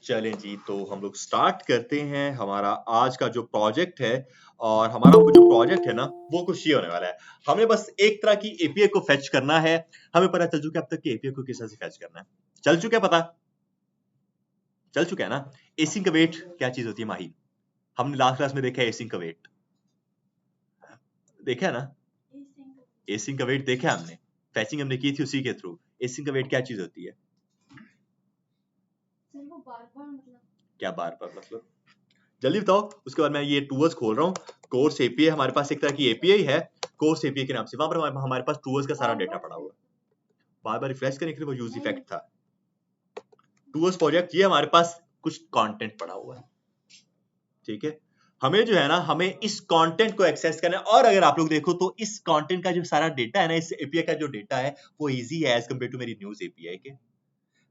चलें जी, तो हम लोग स्टार्ट करते हैं हमारा आज का जो प्रोजेक्ट है। और हमारा वो जो प्रोजेक्ट है ना, वो कुछ ये होने वाला है। हमें बस एक तरह की एपीआई को फेच करना है। हमें पता चल चुका है अब तक कि एपीआई को किस तरह से फेच करना है। चल चुका है पता? चल चुका है ना? एसिंक अवेट क्या चीज होती है माही? हमने लास्ट क्लास में देखा है एसिंक अवेट। देखा है ना? एसिंक अवेट देखा है हमने। फैचिंग हमने की थी उसी के थ्रू। एसिंक अवेट क्या चीज होती है? क्या बार बार मतलब? जल्दी बताओ। उसके बाद मैं ये टूवर्स खोल रहा हूँ। कोर्स एपीआई हमारे पास एक तरह की एपीआई है। कोर्स एपीआई के नाम से वहां पर हमारे पास टूवर्स का सारा डेटा पड़ा हुआ है। बार बार रिफ्रेश करने के लिए वो यूज इफेक्ट था। टूवर्स प्रोजेक्ट ये हमारे पास कुछ कंटेंट पड़ा हुआ है। ठीक है। हमें जो है ना, हमें इस कंटेंट को एक्सेस करना है। और अगर आप लोग देखो तो इस कंटेंट का जो सारा डेटा है ना, इस एपीआई का जो डेटा है वो इजी है एज कम्पेयर टू मेरी न्यूज एपीआई के।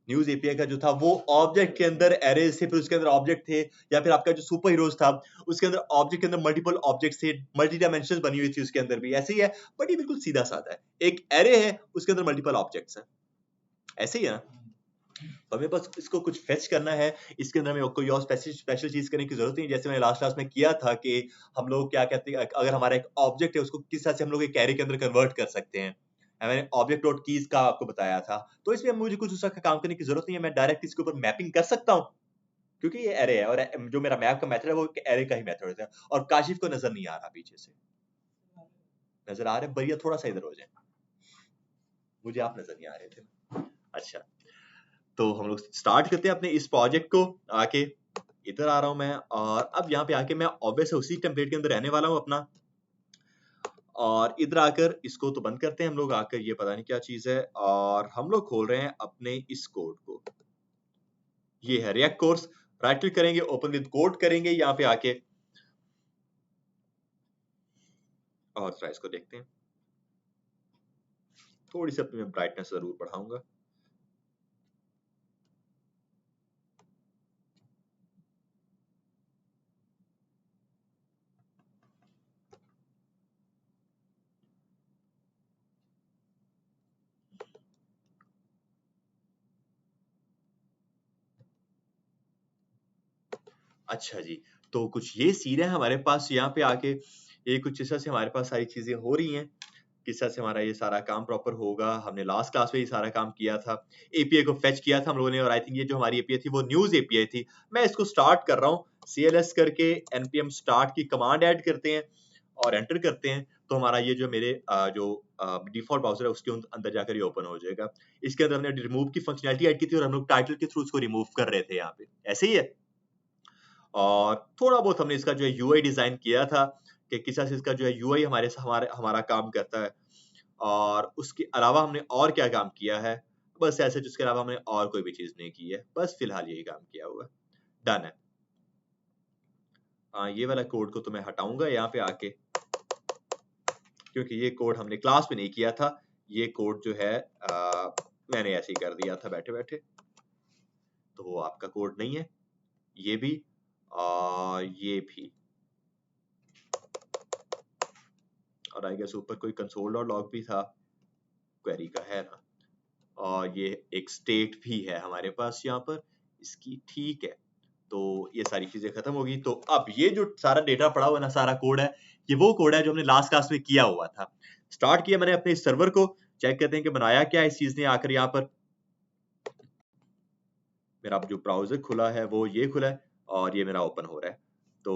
न्यूज एपीआई का जो था वो ऑब्जेक्ट के अंदर एरे से, फिर उसके अंदर ऑब्जेक्ट थे, या फिर आपका जो सुपर हीरोज था उसके अंदर ऑब्जेक्ट के अंदर मल्टीपल ऑब्जेक्ट थे, मल्टी डायमेंशंस बनी हुई थी उसके अंदर भी। ऐसे ही है, बट ये बिल्कुल सीधा साधा है। एक एरे है, उसके अंदर मल्टीपल ऑब्जेक्ट्स हैं। ऐसे ही है ना? तो हमें बस इसको कुछ फेच करना है। इसके अंदर हमें कोई और स्पेशल चीज करने की जरूरत नहीं। जैसे मैंने लास्ट क्लास में किया था कि हम लोग क्या कहते हैं, अगर हमारा एक ऑब्जेक्ट है उसको किस तरह से हम लोग एक एरे के अंदर कन्वर्ट कर सकते हैं। मैंने ऑब्जेक्ट डॉट कीज का आपको बताया था। तो इसमें मुझे कुछ उसका काम करने की जरूरत नहीं है। मैं डायरेक्ट इसके ऊपर मैपिंग कर सकता हूँ, क्योंकि ये एरे है। और जो मेरा मैप का मेथड है वो एरे का ही मेथड है। और काशिफ को नजर नहीं आ रहा पीछे से। नजर आ रहे हैं? भैया थोड़ा सा इधर हो जाए, मुझे आप नजर नहीं आ रहे थे। अच्छा, तो हम लोग स्टार्ट करते हैं अपने इस प्रोजेक्ट को। आके इधर आ रहा हूं मैं, और अब यहाँ पे आके मैं ऑब्वियस उसी टेम्पलेट के अंदर रहने वाला हूँ अपना। और इधर आकर इसको तो बंद करते हैं हम लोग। आकर ये पता नहीं क्या चीज है, और हम लोग खोल रहे हैं अपने इस कोड को। ये है रिएक्ट कोर्स। राइट क्लिक करेंगे, ओपन विद कोड करेंगे यहाँ पे आके, और जरा इसको देखते हैं। थोड़ी सी अपनी मैं ब्राइटनेस जरूर बढ़ाऊंगा। अच्छा जी, तो कुछ ये सीन है हमारे पास यहाँ पे आके। ये कुछ इस तरह से हमारे पास सारी चीजें हो रही हैं। किस तरह से हमारा ये सारा काम प्रॉपर होगा, हमने लास्ट क्लास में ये सारा काम किया था। एपीआई को फेच किया था हम लोगों ने, और आई थिंक ये जो हमारी एपीआई थी वो न्यूज एपीआई थी। मैं इसको स्टार्ट कर रहा हूँ। cls करके npm स्टार्ट की कमांड ऐड करते हैं और एंटर करते हैं। तो हमारा ये जो मेरे जो डिफॉल्ट ब्राउजर है उसके अंदर जाकर ये ओपन हो जाएगा। इसके अंदर हमने रिमूव की फंक्शनैलिटी ऐड की थी, और हम लोग टाइटल के थ्रू उसको रिमूव कर रहे थे यहाँ पे। ऐसे ही है। और थोड़ा बहुत हमने इसका जो है यूआई डिजाइन किया था कि किस तरह से इसका जो है यूआई हमारे हमारा काम करता है। और उसके अलावा हमने और क्या काम किया है? बस ऐसे, जिसके अलावा हमने और कोई भी चीज नहीं की है। बस फिलहाल यही काम किया हुआ है। डन है। ये वाला कोड को तो मैं हटाऊंगा यहाँ पे आके, क्योंकि ये कोड हमने क्लास में नहीं किया था। ये कोड जो है मैंने ऐसे ही कर दिया था बैठे बैठे। तो वो आपका कोड नहीं है। ये भी और ये भी। और आई गेस ऊपर कोई कंसोल डॉट लॉग भी था, क्वेरी का है ना। और ये एक स्टेट भी है हमारे पास यहाँ पर इसकी। ठीक है, तो ये सारी चीजें खत्म होगी। तो अब ये जो सारा डेटा पड़ा हुआ है ना, सारा कोड है, ये वो कोड है जो हमने लास्ट क्लास में किया हुआ था। स्टार्ट किया मैंने अपने सर्वर को। चेक करते हैं कि बनाया क्या इस चीज ने आकर। यहाँ पर मेरा जो ब्राउजर खुला है वो ये खुला है, और ये मेरा ओपन हो रहा है। तो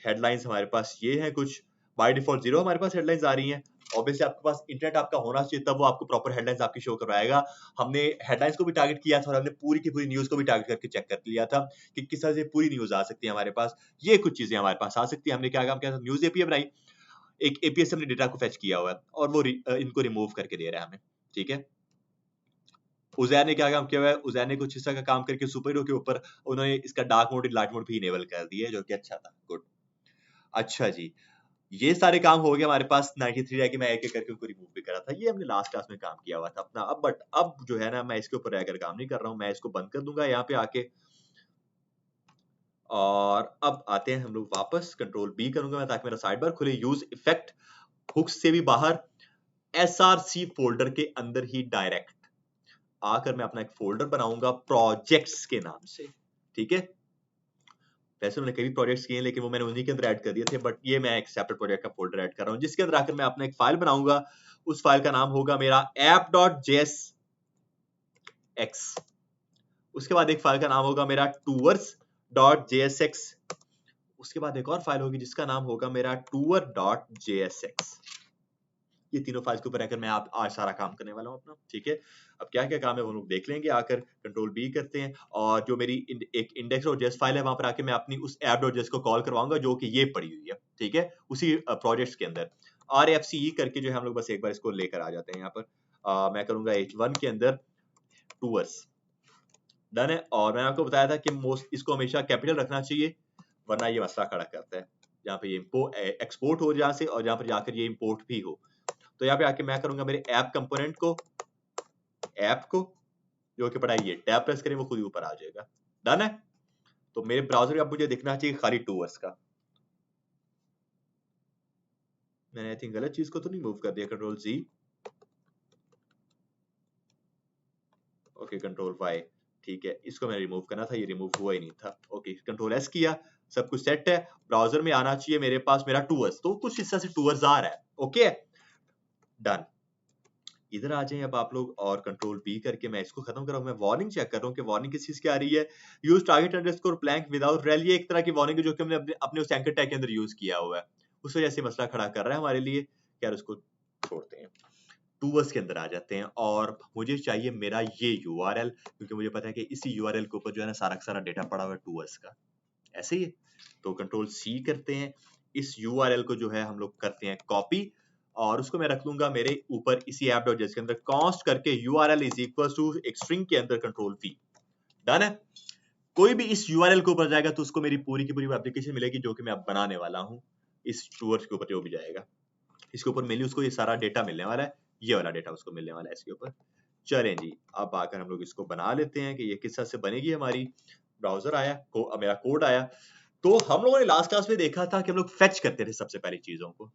हेडलाइंस हमारे पास ये है कुछ। बाय डिफॉल्ट 0 हमारे पास हेडलाइंस आ रही हैं। ऑब्वियसली आपके पास इंटरनेट आपका होना चाहिए, तब वो आपको प्रॉपर हेडलाइंस आपकी शो करवाएगा। हमने हेडलाइंस को भी टारगेट किया था, और हमने पूरी की पूरी न्यूज को भी टारगेट करके चेक कर लिया था कि किस तरह से पूरी न्यूज आ सकती है हमारे पास। ये कुछ चीजें हमारे पास आ सकती है। हमने क्या काम किया था? न्यूज एपीआई बनाई। एक एपीआई से हमने डेटा को फेच किया हुआ है, और वो इनको रिमूव करके दे रहा है हमें। ठीक है। उजैर ने क्या काम किया हुआ है? उजैर ने कुछ हिस्सा का काम करके सुपर हीरो के ऊपर उन्होंने इसका डार्क मोड, लाइट मोड भी इनेबल कर दिया है, जो कि अच्छा था। गुड। अच्छा जी, ये सारे काम हो गए हमारे पास। 93 रह के मैं एक एक करके उनको रिमूव भी करा था। ये हमने लास्ट क्लास में काम किया हुआ था अपना। अब बट अब जो है ना, मैं इसके ऊपर रहकर काम नहीं कर रहा हूँ। मैं इसको बंद कर दूंगा यहाँ पे आके। और अब आते हैं हम लोग वापस। कंट्रोल बी करूंगा मैं ताकि मेरा साइड बार खुले। यूज इफेक्ट हुक्स से भी बाहर, एसआरसी फोल्डर के अंदर ही डायरेक्ट आकर मैं अपना एक फोल्डर बनाऊंगा प्रोजेक्ट्स के नाम से। ठीक है, वैसे उन्होंने कई प्रोजेक्ट्स किए हैं लेकिन वो मैंने उन्हीं के अंदर ऐड कर दिए थे, बट ये मैं एक सेपरेट प्रोजेक्ट का फोल्डर ऐड कर रहा हूँ जिसके अंदर आकर मैं अपना एक फाइल बनाऊंगा। उस फाइल का नाम होगा मेरा app.jsx। उसके बाद एक फाइल का नाम होगा मेरा tours.jsx। उसके बाद एक और फाइल होगी जिसका नाम होगा मेरा tour.jsx। ये तीनों फाइल्स के ऊपर रहकर मैं आज सारा काम करने वाला हूँ अपना। ठीक है, अब क्या क्या काम है वो हम लोग देख लेंगे आकर। कंट्रोल बी करते हैं और जो मेरी एक index.js फाइल है वहां पर आके मैं अपनी उस app.js को कॉल करवाऊंगा जो कि ये पड़ी हुई है। ठीक है, उसी प्रोजेक्ट्स के अंदर RFCE करके जो है हम लोग बस एक बार इसको लेकर आ जाते हैं यहाँ पर। मैं करूंगा H1 के अंदर tours। डन है, और मैंने आपको बताया था कि इसको हमेशा कैपिटल रखना चाहिए वरना ये मसला खड़ा करता है जहाँ पे ये एक्सपोर्ट हो जहाँ से और जहाँ पर जाकर ये इंपोर्ट भी हो। तो यहाँ पे आके मैं करूंगा मेरे ऐप कंपोनेंट को, ऐप को जो कि पड़ा है ये टैब प्रेस करें वो खुद ही ऊपर आ जाएगा। डन है, तो मेरे ब्राउजर का मुझे दिखना चाहिए खाली टूवर्स का। मैंने आई थिंक गलत चीज को तो नहीं मूव कर दिया। कंट्रोल जी, ओके कंट्रोल वाई, ठीक है, इसको मैंने रिमूव करना था, ये रिमूव हुआ ही नहीं था। ओके कंट्रोल एस किया, सब कुछ सेट है। ब्राउजर में आना चाहिए मेरे पास मेरा टूवर्स, तो कुछ हिस्सा से टूवर्स आ रहा है। ओके डन, इधर आ जाएं अब आप लोग और कंट्रोल बी करके मैं इसको खत्म कर रहा हूं। मैं वार्निंग चेक कर रहा हूं कि वार्निंग किस चीज की आ रही है। Use target underscore blank without rail, ये एक तरह की वार्निंग है जो कि हमने अपने उस एंकर टैग के अंदर यूज किया हुआ है, उस वजह से मसला खड़ा कर रहा है हमारे लिए। यार उसको छोड़ते हैं, टूवर्स के अंदर आ जाते हैं और मुझे चाहिए मेरा ये यूआरएल, क्योंकि मुझे पता है कि इसी यूआरएल के ऊपर जो है ना सारा का सारा डेटा पड़ा हुआ है टूवर्स का। ऐसे ही है, तो कंट्रोल सी करते हैं, इस यूआरएल को जो है हम लोग करते हैं कॉपी और उसको मैं रख लूंगा मेरे ऊपर इसी app.js के अंदर कॉन्स्ट करके url इज इक्वल टू एक स्ट्रिंग के अंदर कंट्रोल वी। डन है, कोई भी इस यूआरएल के ऊपर जाएगा तो उसको मेरी पूरी की पूरी एप्लीकेशन मिलेगी जो कि मैं अब बनाने वाला हूँ। इस टूवर्स के ऊपर जो भी जाएगा इसके ऊपर मेनली उसको ये सारा डेटा मिलने वाला है, ये वाला डेटा उसको मिलने वाला है इसके ऊपर। चलें जी, अब आकर हम लोग इसको बना लेते हैं कि ये किस तरह से बनेगी हमारी। ब्राउजर आया, मेरा कोड आया। तो हम लोगों ने लास्ट क्लास में देखा था कि हम लोग फेच करते थे सबसे पहले चीजों को,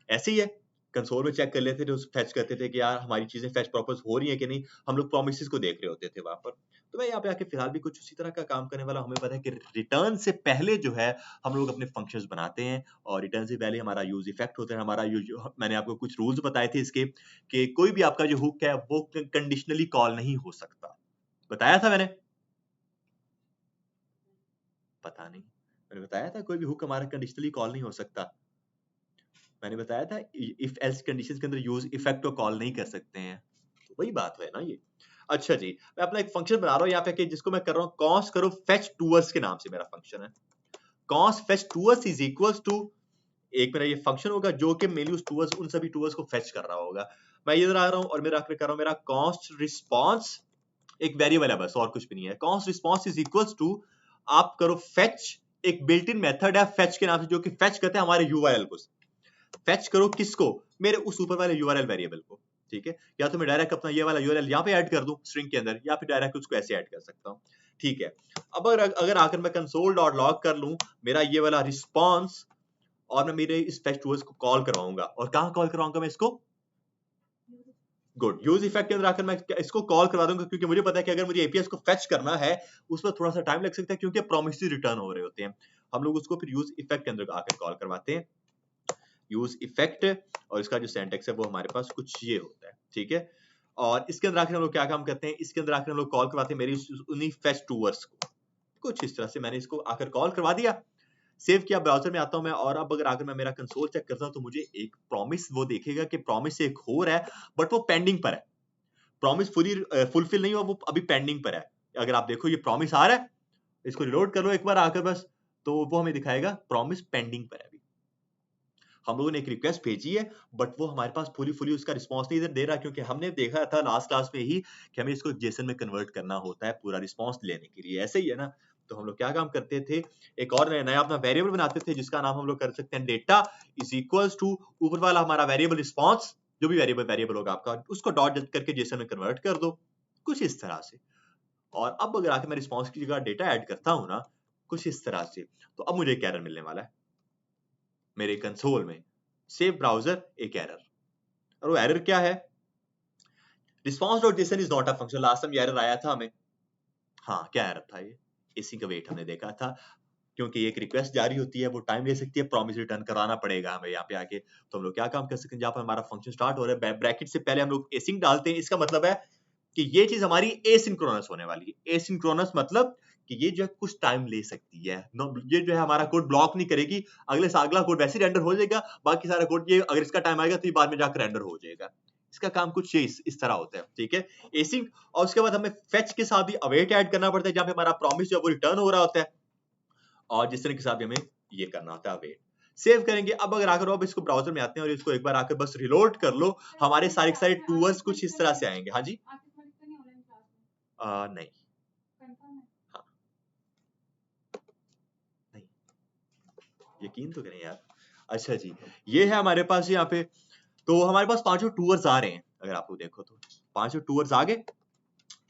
ऐसे ही है, कंसोल में चेक कर लेते थे, फेच करते थे कि यार हमारी चीजें फेच प्रॉपर हो रही हैं कि नहीं, हम लोग प्रोमिसेस को देख रहे होते थे वहां पर। तो मैं यहाँ पे आके फिलहाल भी कुछ उसी तरह का काम करने वाला हूं। हमें पता है कि रिटर्न से पहले जो है हम लोग अपने फंक्शंस बनाते हैं और रिटर्न से पहले हमारा यूज इफेक्ट होता है। हमारा यूज, मैंने आपको कुछ रूल्स बताए थे इसके कि कोई भी आपका जो हुक है वो कंडीशनली कॉल नहीं हो सकता, बताया था मैंने, पता नहीं मैंने बताया था कोई भी हुक हमारा कंडीशनली कॉल नहीं हो सकता। मैंने बताया था इफ एल्स कंडीशंस के अंदर यूज इफेक्ट को कॉल नहीं कर सकते हैं, तो वही बात है ना ये। अच्छा जी, मैं अपना एक फंक्शन बना रहा हूँ यहाँ पे कि जिसको मैं कर रहा हूँ कॉन्स्ट करो फेच टूवर्स के नाम से मेरा फंक्शन है। Const fetch towers is equals to एक मेरा ये फंक्शन होगा जो कि मेनली उस टूवर्स उन सभी टूवर्स को फेच कर रहा होगा। मैं इधर आ रहा हूँ और मेरा आखिर कर रहा हूँ मेरा कॉन्स्ट रिस्पॉन्स, एक वेरिएबल है बस और कुछ भी नहीं है। Const response is equals to आप करो फेच, एक बिल्ट इन मेथड है फेच के नाम से जो कि फेच करते हैं हमारे यूआरएल को। फेच करो किसको, मेरे उस ऊपर वाले यूआरएल वेरिएबल को। ठीक है, या तो मैं डायरेक्ट अपना ये वाला यूआरएल यहाँ पे ऐड कर दूं स्ट्रिंग के अंदर, या फिर डायरेक्ट उसको ऐसे ऐड कर सकता हूँ। ठीक है, अब अगर आकर मैं कंसोल डॉट लॉग कर लूं मेरा ये वाला रिस्पॉन्स और मैं मेरे इस फेच टूवर्स को कॉल करवाऊंगा, और कहां कॉल करवाऊंगा मैं इसको, गुड, यूज इफेक्ट के अंदर आकर मैं इसको कॉल करवा दूंगा, क्योंकि मुझे पता है कि अगर मुझे एपीएस को फेच करना है उस पर थोड़ा सा टाइम लग सकता है क्योंकि प्रोमिसेस रिटर्न हो रहे होते हैं। हम लोग उसको फिर यूज इफेक्ट के अंदर आकर कॉल करवाते हैं, यूज इफेक्ट, और इसका जो सिंटैक्स है वो हमारे पास कुछ ये होता है। ठीक है, और इसके अंदर आकर हम लोग क्या काम करते हैं, इसके अंदर आकर हम लोग कॉल करवाते हैं मेरी उन्हीं फेच टूवर्स को। कुछ इस तरह से मैंने इसको आकर कॉल करवा दिया, सेव किया, ब्राउजर में आता हूं मैं, और अब अगर आकर मैं मेरा कंसोल चेक करता हूं तो मुझे एक प्रॉमिस वो देखेगा कि प्रॉमिस एक हो रहा है बट वो पेंडिंग पर है, प्रॉमिस फुली फुलफिल नहीं हुआ, वो अभी पेंडिंग पर है। अगर आप देखो ये प्रॉमिस आ रहा है, इसको रिलोड कर लो एक बार आकर बस, तो वो हमें दिखाएगा प्रॉमिस पेंडिंग पर है। अभी हम लोगों ने एक रिक्वेस्ट भेजी है बट वो हमारे पास फुली उसका रिस्पांस नहीं दे रहा, क्योंकि हमने देखा था लास्ट क्लास में ही कि हमें इसको जेसन में कन्वर्ट करना होता है पूरा रिस्पांस लेने के लिए, ऐसे ही है ना। तो हम लोग क्या काम करते थे, एक और नया अपना वेरिएबल बनाते थे जिसका नाम हम लोग कर सकते हैं डेटा इज इक्वल्स टू ऊपर वाला हमारा वेरिएबल रिस्पांस, जो भी वेरिएबल होगा आपका उसको डॉट करके जेसन में कन्वर्ट कर दो, कुछ इस तरह से। और अब अगर आके मैं रिस्पांस की जगह डेटा ऐड करता हूं ना कुछ इस तरह से, तो अब मुझे एक एरर मिलने वाला है मेरे कंसोल में, सेव ब्राउजर एक एरर, और वो एरर क्या है, response.json is not a function. Last time ये एरर आया था हमें, हाँ क्या एरर था ये, एसिंग का वेट हमने देखा था, क्योंकि एक रिक्वेस्ट जारी होती है, वो टाइम ले सकती है, प्रॉमिस रिटर्न कराना पड़ेगा हमें यहाँ पे आके। तो हम लोग क्या काम कर सकते हैं, जहाँ पर हमारा फंक्शन स्टार्ट हो रहा है, ब्रैकेट से पहले हम लोग एसिंग डालते हैं। इसका मतलब है कि ये चीज हमारी एसिंक्रोनस होने वाली है। एसिंक्रोनस मतलब कि ये जो है कुछ टाइम ले सकती है, ये जो है हमारा कोड ब्लॉक नहीं करेगी, अगले से अगला कोड वैसे रेंडर हो जाएगा, बाकी सारा कोड ये अगर इसका टाइम आएगा तो ये बाद में जाकर रेंडर हो जाएगा। इसका काम कुछ ये इस तरह होता है, ठीक है, एसिंग। और उसके बाद हमें फेच के साथ भी अवेट ऐड करना पड़ता है, जहाँ पे हमारा प्रॉमिस जो है वो रिटर्न हो रहा होता है, और जिस तरह के साथ हमें ये करना होता है अवेट। सेव करेंगे। अब अगर आकर आप इसको ब्राउजर में आते हैं और इसको एक बार आकर बस रिलोड कर लो, हमारे सारे के सारे टूवर्स कुछ इस तरह से आएंगे। हाँ जी, नहीं, हाँ, नहीं, यकीन तो करें यार। अच्छा जी, ये है हमारे पास यहाँ पे, तो हमारे पास 5 टूवर्स आ रहे हैं। अगर आप लोग देखो तो 5 टूवर्स आ गए,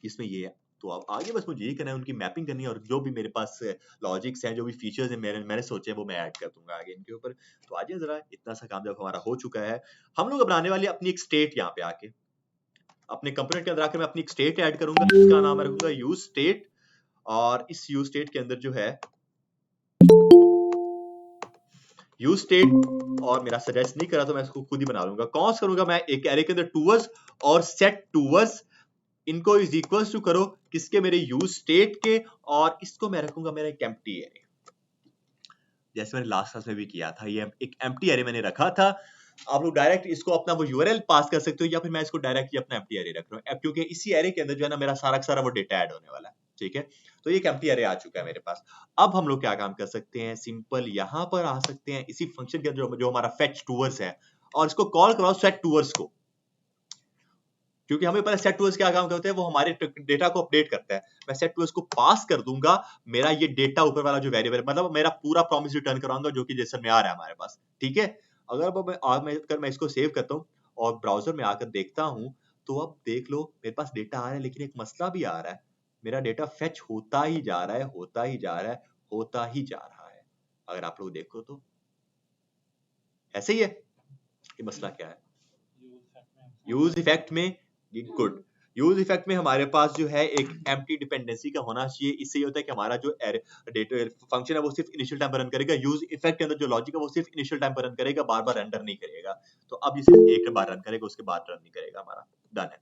इसमें ये है। तो अब आगे बस मुझे ये करना है, उनकी मैपिंग करनी है, और जो भी मेरे पास लॉजिक्स हैं, जो भी फीचर्स हैं मैंने सोचे, वो मैं ऐड कर दूंगा आगे इनके ऊपर। तो आइए जरा, इतना सा काम जब हमारा हो चुका है, हम लोग बनाने वाले अपनी एक स्टेट, यहाँ पे आके अपने कंपोनेंट के अंदर आकर मैं अपनी एक स्टेट ऐड करूंगा, इसका नाम मैं रखूंगा यूज स्टेट। और इस यूज स्टेट के अंदर जो है यूज स्टेट, और मेरा सजेस्ट नहीं करा तो मैं इसको खुद ही बना लूंगा। कौन सा करूंगा मैं, एक एरे के अंदर टूवर्स और सेट टूवर्स, इनको इज इक्वल टू करो किसके, मेरे यूज स्टेट के, और इसको मैं रखूंगा मेरा एक एम्प्टी एरे, जैसे मैंने लास्ट क्लास में भी किया था। ये एक एम्प्टी एरे मैंने रखा था। आप लोग डायरेक्ट इसको अपना वो यूआरएल पास कर सकते हो, या फिर मैं इसको डायरेक्टली अपना एम्प्टी एरे रख रहा हूँ, क्योंकि इसी एरे के अंदर जो है ना मेरा सारा का सारा वो डेटा ऐड होने वाला है, ठीक है। तो ये एक एम्प्टी एरे आ चुका है मेरे पास। अब हम लोग क्या काम कर सकते हैं, सिंपल यहाँ पर आ सकते हैं, इसी फंक्शन के अंदर जो हमारा फेच टूवर्स है, और इसको कॉल कराओ सेट टूवर्स को, क्योंकि हमें पता है सेट टूवर्स क्या काम करते हैं, वो हमारे डेटा को अपडेट करता है। मैं सेट टूवर्स को पास कर दूंगा मेरा ये डेटा ऊपर वाला जो वेरिएबल, मतलब मेरा पूरा प्रॉमिस रिटर्न कराऊंगा, जो कि जेसन में आ रहा है हमारे पास, ठीक है। अगर मैं इसको सेव करता हूँ और ब्राउजर में आकर देखता हूँ, तो अब देख लो मेरे पास डेटा आ रहा है, लेकिन एक मसला भी आ रहा है, मेरा डेटा फेच होता ही जा रहा है, होता ही जा रहा है, होता ही जा रहा है। अगर आप लोग देखो तो ऐसे ही है। ये मसला क्या है, यूज इफेक्ट में, गुड, यूज इफेक्ट में हमारे पास जो है एक एम्प्टी डिपेंडेंसी का होना चाहिए। इससे ये होता है कि हमारा जो डेटा फंक्शन है वो सिर्फ इनिशियल टाइम पर रन करेगा, यूज इफेक्ट के अंदर जो लॉजिक है वो सिर्फ इनिशियल टाइम पर रन करेगा, बार बार रेंडर नहीं करेगा। तो अब ये सिर्फ एक बार रन करेगा, उसके बाद रन नहीं करेगा, हमारा डन है।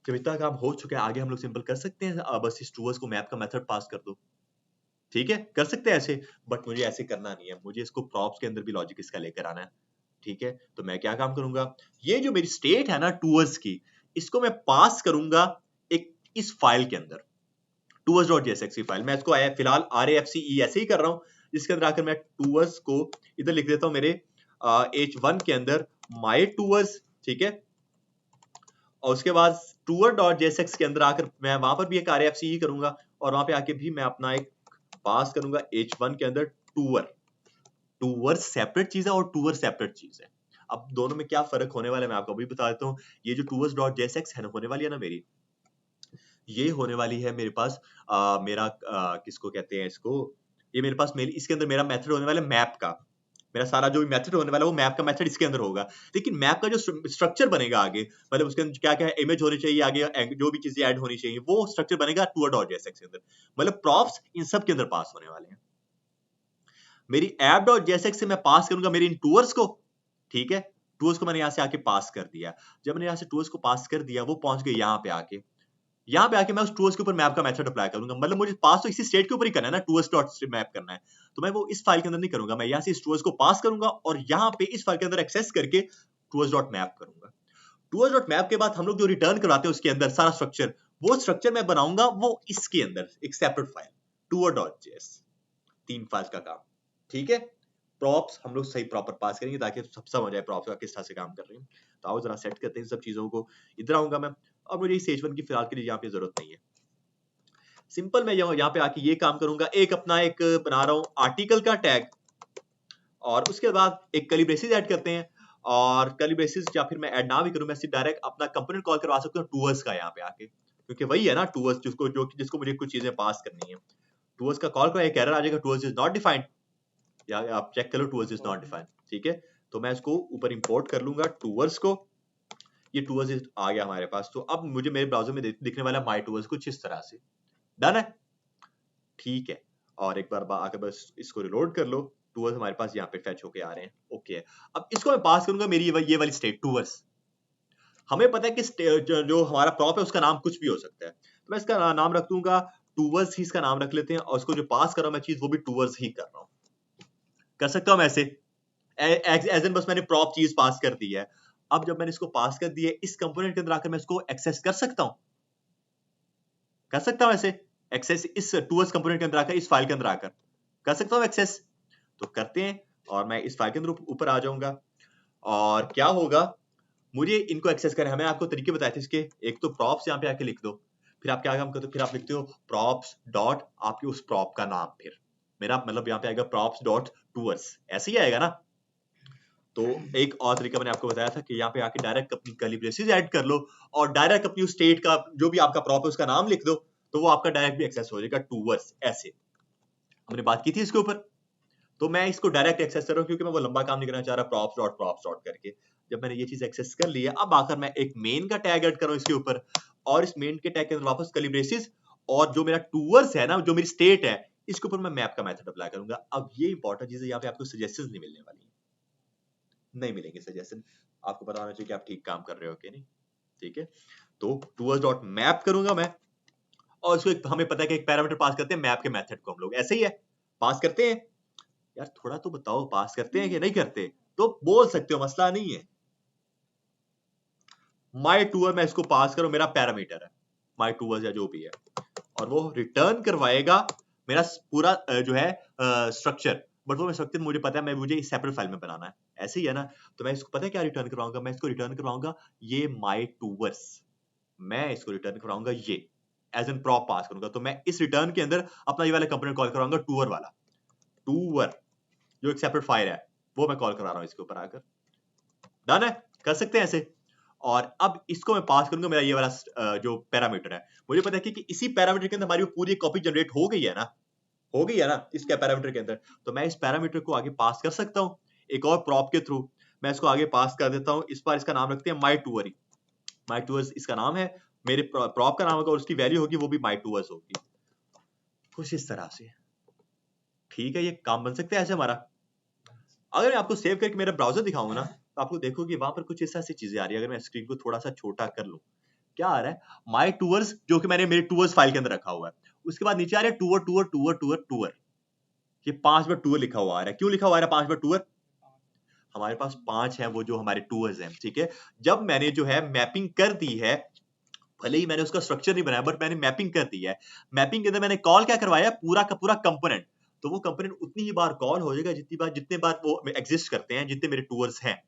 जब इतना काम हो चुका है, आगे हम लोग सिंपल कर सकते हैं, बस इस टूवर्स को मैप का मेथड पास कर दो, ठीक है, कर सकते हैं ऐसे। बट मुझे ऐसे करना नहीं है, मुझे इसको प्रॉप्स के अंदर भी लॉजिक इसका लेकर आना है, ठीक है। तो मैं क्या काम करूंगा, ये जो मेरी स्टेट है ना टूवर्स की, इसको मैं पास करूंगा एक इस फाइल के अंदर, tours.jsx फाइल। मैं इसको फिलहाल RAFCE ऐसे ही कर रहा हूं, जिसके अंदर आकर मैं टूवर्स को इधर लिख देता हूं मेरे H1 के अंदर my tours, ठीक है। और उसके बाद tour.jsx के अंदर आकर मैं वहां पर भी एक RAFCE करूंगा, और वहां पे आके भी मैं अपना एक पास करूंगा H1 के अंदर टूवर। टूवर सेपरेट चीज है और टूवर सेपरेट चीज है। अब दोनों में क्या फर्क होने वाला है मैं आपको अभी बता देता हूँ। ये जो tours.jsx है ना, होने वाली है ना मेरी, ये होने वाली है मेरे पास मेरा किसको कहते हैं इसको, ये मेरे पास इसके अंदर मेरा मेथड होने वाला है मैप का। मेरा सारा जो भी मेथड होने वाला है वो मैप का मेथड इसके अंदर होगा। लेकिन मैप का जो स्ट्रक्चर बनेगा आगे, मतलब उसके अंदर क्या क्या इमेज होनी चाहिए, आगे जो भी चीजें ऐड होनी चाहिए, वो स्ट्रक्चर बनेगा tour.jsx के अंदर। मतलब प्रॉप्स इन सब के अंदर पास होने वाले हैं। मेरी app.jsx से मैं पास करूंगा मेरी इन टूवर्स को, ठीक है। टूवर्स को मैंने यहां से आके पास कर दिया। जब मैंने यहां से टूवर्स को पास कर दिया, वो पहुंच गए यहाँ पे आके। यहाँ पे आके मैं उस टूवर्स के ऊपर मैप का मेथड अप्लाई करूंगा, मतलब मुझे पास तो इसी स्टेट के ऊपर ही करना है ना, टूवर्स डॉट मैप करना है। तो मैं वो इस फाइल के अंदर नहीं करूंगा, मैं यहाँ से इस टूवर्स को पास करूंगा और यहाँ पे इस फाइल के अंदर एक्सेस करके टूवर्स डॉट मैप करूंगा। टूवर्स डॉट मैप के बाद हम लोग जो रिटर्न करवाते हैं उसके अंदर सारा स्ट्रक्चर, वो स्ट्रक्चर मैं बनाऊंगा वो इसके अंदर एक सेपरेट फाइल tour.js। 3 फाइल्स का काम, ठीक है। प्रॉप्स हम लोग सही प्रॉपर पास करेंगे ताकि सब समझ आए प्रॉप्स का किस तरह से काम कर रहे हैं। तो आओ जरा सेट करते हैं सब चीजों को। इधर आऊंगा मैं, अब मुझे इस H1 की फिलहाल के लिए यहाँ पे जरूरत नहीं है। सिंपल मैं यहाँ पे आके ये काम करूंगा, एक अपना एक बना रहा हूँ आर्टिकल का टैग, और उसके बाद एक कर्ली ब्रेसेस ऐड करते हैं। और कर्ली ब्रेसेस या फिर मैं ऐड ना भी करूं, मैं सिर्फ डायरेक्ट अपना कंपोनेंट कॉल करवा सकता हूँ टूवर्स का यहाँ पे आके, क्योंकि वही है ना टूवर्स जिसको मुझे कुछ चीजें पास करनी है। टूवर्स का कॉल करा, एक एरर आ जाएगा टूवर्स इज नॉट डिफाइंड, या आप चेक कर लो टूवर्स इज नॉट डिफाइंड, ठीक है। तो मैं इसको ऊपर इंपोर्ट कर लूंगा टूवर्स को, ये टूवर्स आ गया हमारे पास। तो अब मुझे मेरे ब्राउजर में दिखने वाला माई टूवर्स कुछ इस तरह से। डन है, ठीक है। और एक बार आकर बस इसको रिलोड कर लो, टूवर्स हमारे पास यहाँ पे फैच होके आ रहे हैं। ओके, अब इसको मैं पास करूंगा मेरी ये वाली स्टेट टूवर्स। हमें पता है कि जो हमारा प्रॉप है उसका नाम कुछ भी हो सकता है, तो मैं इसका नाम रख दूंगा टूवर्स ही, इसका नाम रख लेते हैं। और उसको जो पास कर रहा हूं मैं चीज, वो भी टूवर्स ही कर रहा हूं। कर सकता हूं मैं ऐसे, एज इन बस मैंने प्रॉप चीज पास कर दी है। अब जब मैंने इसको पास कर दिया, इस कंपोनेंट के अंदर आकर मैं इसको एक्सेस कर सकता हूं, कर सकता हूं ऐसे एक्सेस, इस टूवर्स कंपोनेंट के अंदर आकर, इस फाइल के अंदर आकर कर सकता हूं एक्सेस। तो करते हैं, और मैं इस फाइल के अंदर ऊपर आ जाऊंगा। और क्या होगा, मुझे इनको एक्सेस करें, हमें आपको तरीके बताए थे इसके। एक तो प्रॉप्स यहाँ पे आके लिख दो, फिर आप क्या काम करते हो, फिर आप लिखते हो प्रॉप्स डॉट आपके उस प्रॉप का नाम, फिर मेरा मतलब यहाँ पे आएगा प्रॉप्स डॉट टूवर्स, ऐसे ही आएगा ना। तो एक और तरीका मैंने आपको बताया था कि यहाँ पे आके डायरेक्ट अपनी कर्ली ब्रेसेस ऐड कर लो, और डायरेक्ट अपनी स्टेट का जो भी आपका प्रॉप है उसका नाम लिख दो, तो वो आपका डायरेक्ट भी एक्सेस हो जाएगा टूवर्स। ऐसे हमने बात की थी इसके ऊपर। तो मैं इसको डायरेक्ट एक्सेस कर रहा हूँ क्योंकि मैं वो लंबा काम नहीं करना चाह रहा प्रॉप्स डॉट करके। जब मैंने ये चीज एक्सेस कर ली है, अब आकर मैं एक मेन का टैग ऐड कर रहा हूँ इसके ऊपर, और इस मेन के टैग के अंदर वापस कर्ली ब्रेसेस, और जो मेरा टूवर्स है ना, जो मेरी स्टेट है, इसके ऊपर मैं मैप का मेथड अप्लाई करूंगा। अब ये इंपॉर्टेंट चीज है, यहाँ पे आपको सजेशंस नहीं मिलने वाली, नहीं मिलेंगे सजेशन। आपको पता होना चाहिए कि आप ठीक काम कर रहे हो कि नहीं, ठीक है। तो टूवर्स डॉट मैप करूंगा मैं, और उसको हमें पता है कि एक पैरामीटर पास करते हैं मैप के मेथड को, हम लोग ऐसे ही है पास करते हैं। यार थोड़ा तो बताओ, पास करते हैं कि नहीं करते, तो बोल सकते हो, मसला नहीं है। माई टूअर मैं इसको पास करूं, मेरा पैरामीटर है माई टूअर या जो भी है, और वो रिटर्न करवाएगा मेरा पूरा जो है स्ट्रक्चर। बट वो स्ट्रक्चर मुझे पता है, मुझे इस सेपरेट फाइल में बनाना है, ऐसे ही है ना। तो मैं इसको पता है क्या रिटर्न करवाऊंगा, मैं इसको रिटर्न करवाऊंगा ये माई टूवर्स, मैं इसको रिटर्न करवाऊंगा ये एज एन प्रॉप पास करूंगा। तो मैं इस रिटर्न के अंदर अपना ये वाला कंपोनेंट कॉल करवाऊंगा टूअर वाला, टूअर जो एक सेपरेट फाइल है, वो मैं कॉल करा रहा हूं इसके ऊपर आकर। डन है, कर सकते हैं ऐसे। और अब इसको मैं पास करूंगा मेरा ये वाला जो पैरामीटर है। मुझे पता है कि इसी पैरामीटर के अंदर हमारी पूरी कॉपी जनरेट हो गई है ना, हो गई है ना इसके पैरामीटर के अंदर। तो मैं इस पैरामीटर को आगे पास कर सकता हूँ एक और प्रॉप के थ्रू। मैं इसको आगे पास कर देता हूँ, इस बार इसका नाम रखते हैं माई टूअर, माई टूअर्स इसका नाम है, मेरे प्रॉप का नाम होगा, और उसकी वैल्यू होगी वो भी माई टूअर्स होगी, कुछ इस तरह से। ठीक है, ये काम बन सकता है ऐसे हमारा। अगर मैं आपको सेव करके मेरा ब्राउजर दिखाऊंगा ना, तो आपको देखोगे वहां पर कुछ इस तरह से चीजें आ रही है। अगर मैं स्क्रीन को थोड़ा सा छोटा कर लूं, क्या आ रहा है, माई टूवर्स, जो कि मैंने मेरे टूवर्स फाइल के अंदर रखा हुआ है, उसके बाद नीचे आ रहा है टूवर टूवर टूवर टूवर टूवर, ये 5 बार टूवर लिखा हुआ आ रहा है। क्यों लिखा हुआ आ रहा है 5 बार टूवर, हमारे पास 5 है वो जो हमारे टूवर्स हैं, ठीक है। जब मैंने जो है मैपिंग कर दी है, भले ही मैंने उसका स्ट्रक्चर नहीं बनाया, बट मैंने मैपिंग कर दी है। मैपिंग के अंदर मैंने कॉल क्या करवाया, पूरा का पूरा कंपोनेंट। तो वो कंपोनेंट उतनी ही बार कॉल हो जाएगा जितने बार वो एग्जिस्ट करते हैं, जितने मेरे टूवर्स हैं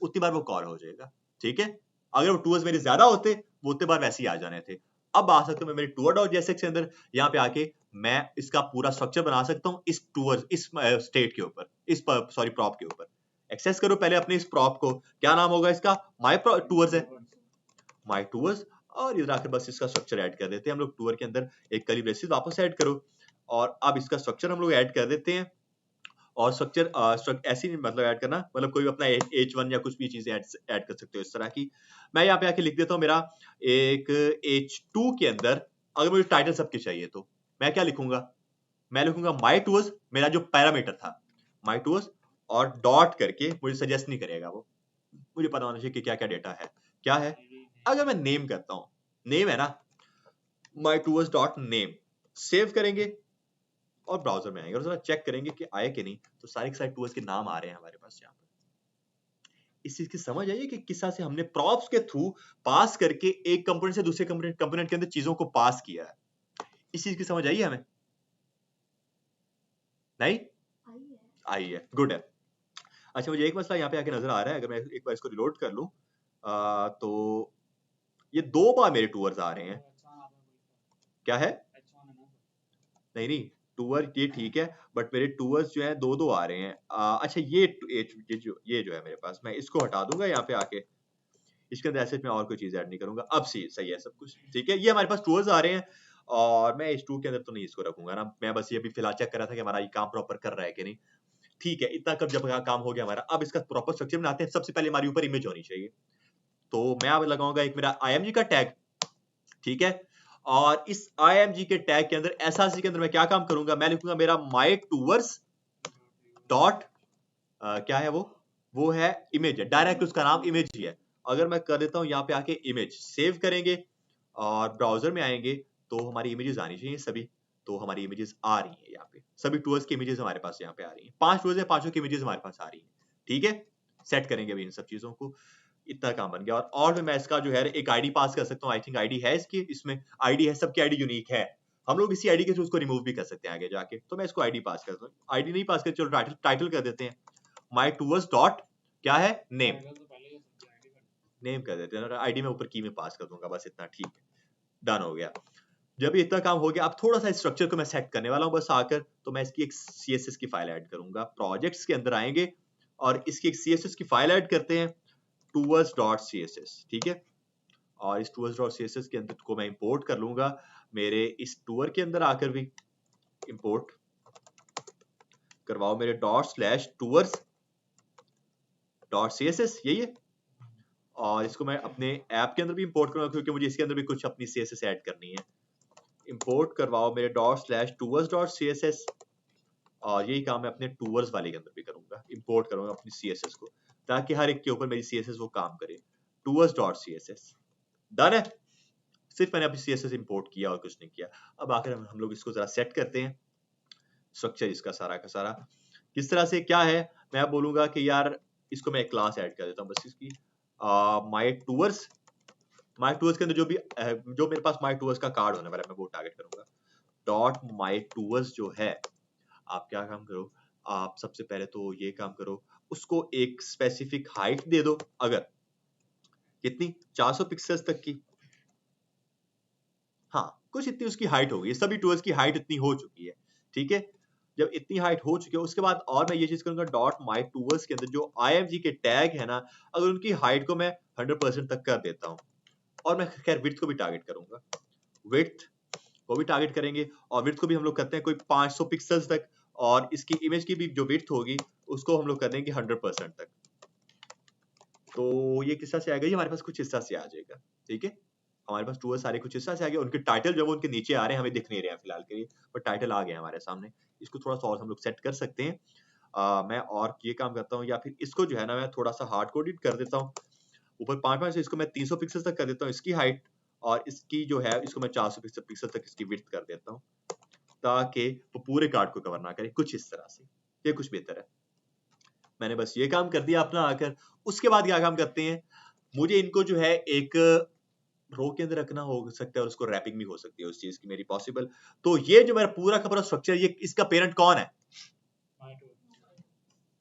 उतनी बार वो कॉल हो जाएगा, ठीक है। अगर वो टूवर्स मेरे ज्यादा होते, वो उतने बार वैसे ही आ जाने थे। अब आ सकता हूं मैं मेरे टूवर डॉट जेएसएक्स के अंदर, यहाँ पे आके मैं इसका पूरा स्ट्रक्चर बना सकता हूँ इस टूवर्स, इस स्टेट के ऊपर, इस सॉरी प्रॉप के ऊपर। एक्सेस करो पहले अपने इस प्रॉप को, क्या नाम होगा इसका, माई टूवर्स है, माई टूवर्स। और इधर आकर बस इसका स्ट्रक्चर ऐड कर देते हैं हम लोग। टूवर के अंदर एक कर्ली ब्रेसेस वापस ऐड करो, और अब इसका स्ट्रक्चर हम लोग ऐड कर देते हैं। और स्ट्रक्चर ऐसी नहीं मतलब ऐड करना, मतलब कोई अपना H1 या कुछ भी चीजें ऐड कर सकते हो इस तरह की। मैं यहाँ पे आके लिख देता हूँ मेरा एक H2 के अंदर, अगर मुझे टाइटल सबके चाहिए तो मैं क्या लिखूंगा, मैं लिखूंगा माई टूवर्स, मेरा जो पैरामीटर था माई टूवर्स, और डॉट करके, मुझे सजेस्ट नहीं करेगा वो, मुझे पता होना चाहिए कि क्या क्या डेटा है, क्या है। अगर मैं नेम करता हूँ, नेम है ना, माई टूवर्स डॉट नेम, सेव करेंगे और ब्राउजर में आएंगे और जरा चेक करेंगे कि आए कि नहीं। तो सारे के सारे टूल्स के नाम आ रहे हैं हमारे पास यहाँ पर। इस चीज की समझ आई कि किस तरह से हमने प्रॉप्स के थ्रू पास करके एक कंपोनेंट से दूसरे कंपोनेंट के अंदर चीजों को पास किया है। इस चीज की समझ आई है हमें, नहीं आई है, गुड है। अच्छा, मुझे एक मसला यहाँ पे आके नजर आ रहा है, अगर मैं एक बार इसको रिलोड कर लूं, तो ये 2 बार मेरे टूवर्स आ रहे हैं, क्या है, नहीं नहीं, टूवर ये ठीक है, बट मेरे टूवर्स जो है 2 आ रहे हैं। अच्छा, ये जो है मेरे पास, मैं इसको हटा दूंगा यहाँ पे आके, इसके अंदर ऐसे मैं और कोई चीज ऐड नहीं करूंगा। अब सही है सब कुछ, ठीक है। ये हमारे पास टूवर्स आ रहे हैं, और मैं इस टू के अंदर तो नहीं इसको रखूंगा ना, मैं बस ये अभी फिलहाल चेक कर रहा था कि हमारा ये काम प्रॉपर कर रहा है कि नहीं। ठीक है, इतना कब जब काम हो गया हमारा, अब इसका प्रॉपर स्ट्रक्चर बनाते हैं। सबसे पहले हमारी ऊपर इमेज होनी चाहिए, तो मैं अब लगाऊंगा एक मेरा img का टैग, ठीक है। और इस img के टैग के अंदर src के अंदर मैं क्या काम करूंगा, मैं लिखूंगा मेरा my tours डॉट क्या है वो है इमेज है, डायरेक्ट उसका नाम इमेज ही है। अगर मैं कर देता हूं यहाँ पे आके इमेज सेव करेंगे और ब्राउजर में आएंगे तो हमारी इमेजेस आनी चाहिए सभी। तो हमारी इमेजेस आ रही हैं यहाँ पे, सभी टूर्स की इमेजेस हमारे पास यहाँ पे आ रही हैं। 5 टूर्स है, 5 की इमेजेस हमारे पास आ रही हैं, ठीक है। सेट करेंगे अभी इन सब चीजों को, इतना काम बन गया। और मैं इसका जो है एक आईडी पास कर सकता हूँ, आई थिंक आईडी है इसकी, इसमें आईडी है, सबकी आईडी यूनिक है। हम लोग इसी आईडी के थ्रू उसको रिमूव भी कर सकते हैं आगे जाके। तो मैं इसको आईडी पास करता हूँ, आईडी नहीं पास कर, चलो टाइटल कर देते हैं माई टूर्स डॉट क्या है नेम, नेम कर देते हैं। आईडी में ऊपर की में पास कर दूंगा, बस इतना, ठीक है, डन हो गया। जब इतना काम हो गया, अब थोड़ा सा स्ट्रक्चर को मैं सेट करने वाला हूँ बस आकर। तो मैं इसकी एक CSS की फाइल ऐड करूंगा, प्रोजेक्ट्स के अंदर आएंगे और इसकी एक CSS की फाइल ऐड करते हैं, tours.css, ठीक है। और इस tours.css के अंदर को मैं इंपोर्ट कर लूंगा मेरे इस टूर के अंदर आकर भी इंपोर्ट करवाओ मेरे .tours.css, यही है। और इसको मैं अपने ऐप के अंदर भी इंपोर्ट करूंगा क्योंकि मुझे इसके अंदर भी कुछ अपनी CSS ऐड करनी है। इंपोर्ट करवाओ मेरे .tours.css, और यही काम मैं अपने टूवर्स वाले के अंदर भी करूंगा, इंपोर्ट करूंगा अपनी CSS को, ताकि हर एक के ऊपर मेरी CSS वो काम करे। tours.css डन है, सिर्फ मैंने अपनी CSS इंपोर्ट किया और कुछ नहीं किया। अब आकर हम लोग इसको जरा सेट करते हैं, स्ट्रक्चर इसका सारा का सारा किस तरह से क्या है। मैं बोलूंगा कि यार इसको मैं एक क्लास ऐड कर देता हूँ बस इसकी, माई टूवर्स के अंदर जो मेरे पास माई टूवर्स का कार्ड होने वाला है मैं वो टारगेट करूंगा। डॉट माई टूवर्स जो है, आप क्या काम करो, आप सबसे पहले तो ये काम करो, उसको एक स्पेसिफिक हाइट दे दो, अगर कितनी 400 पिक्सेल्स तक की, हाँ कुछ इतनी उसकी हाइट होगी, सभी टूवर्स की हाइट इतनी हो चुकी है, ठीक है। जब इतनी हाइट हो चुकी है उसके बाद और मैं ये चीज करूंगा, डॉट माई टूवर्स के अंदर जो img के टैग है ना, अगर उनकी हाइट को मैं 100% तक कर देता हूँ, और मैं खैर विड्थ को भी टारगेट करूंगा, विड्थ को भी टारगेट करेंगे, और विड्थ को भी हम लोग करते हैं कोई 500 पिक्सेल्स तक, और इसकी इमेज की भी जो विड्थ होगी उसको हम लोग कर देंगे 100% तक। तो ये किस तरह से आएगा, ये हमारे पास कुछ हिस्सा से आ जाएगा, ठीक है। हमारे पास टूअर्स सारे कुछ हिस्सा से आ गए, उनके टाइटल जो उनके नीचे आ रहे हैं हमें दिख नहीं रहे हैं फिलहाल के लिए, पर टाइटल आ गए हमारे सामने। इसको थोड़ा सा और हम लोग सेट कर सकते हैं। मैं और ये काम करता हूँ, या फिर इसको जो है ना मैं थोड़ा सा हार्ड कोडेड कर देता हूँ, ऊपर 5 से इसको मैं 300 पिक्सल तक कर देता हूँ इसकी हाइट, और इसकी जो है इसको मैं 400 पिक्सल तक इसकी विड्थ कर देता हूँ, ताकि वो पूरे कार्ड को कवर ना करे, कुछ इस तरह से। ये कुछ बेहतर है। मैंने बस ये काम कर दिया अपना आकर। उसके बाद क्या काम करते हैं, मुझे इनको जो है एक रो के अंदर रखना हो सकता है, और उसको रैपिंग भी हो सकती है उस चीज की मेरी पॉसिबल। तो ये जो मेरा पूरा का पूरा स्ट्रक्चर, ये इसका पेरेंट कौन है,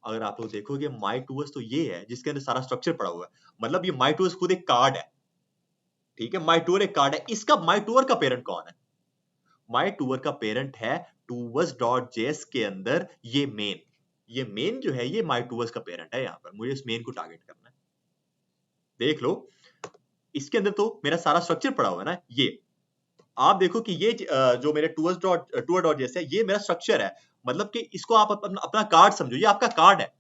अगर आप लोग देखोगे माई टूवर्स तो ये है जिसके अंदर सारा स्ट्रक्चर पड़ा हुआ है, मतलब ये माई टूवर्स खुद एक कार्ड है, ठीक है। माई टूवर एक कार्ड है, इसका माई टूवर का पेरेंट कौन है, माई टूवर का पेरेंट है tours.js के अंदर ये मेन जो है, ये माई टूवर्स का पेरेंट है। यहाँ पर मुझे इस मेन को टारगेट करना है, देख लो इसके अंदर तो मेरा सारा स्ट्रक्चर पड़ा हुआ है ना। ये आप देखो कि ये जो मेरे tour.js है ये मेरा स्ट्रक्चर है, मतलब कि इसको आप अपना कार्ड समझो, ये आपका कार्ड है।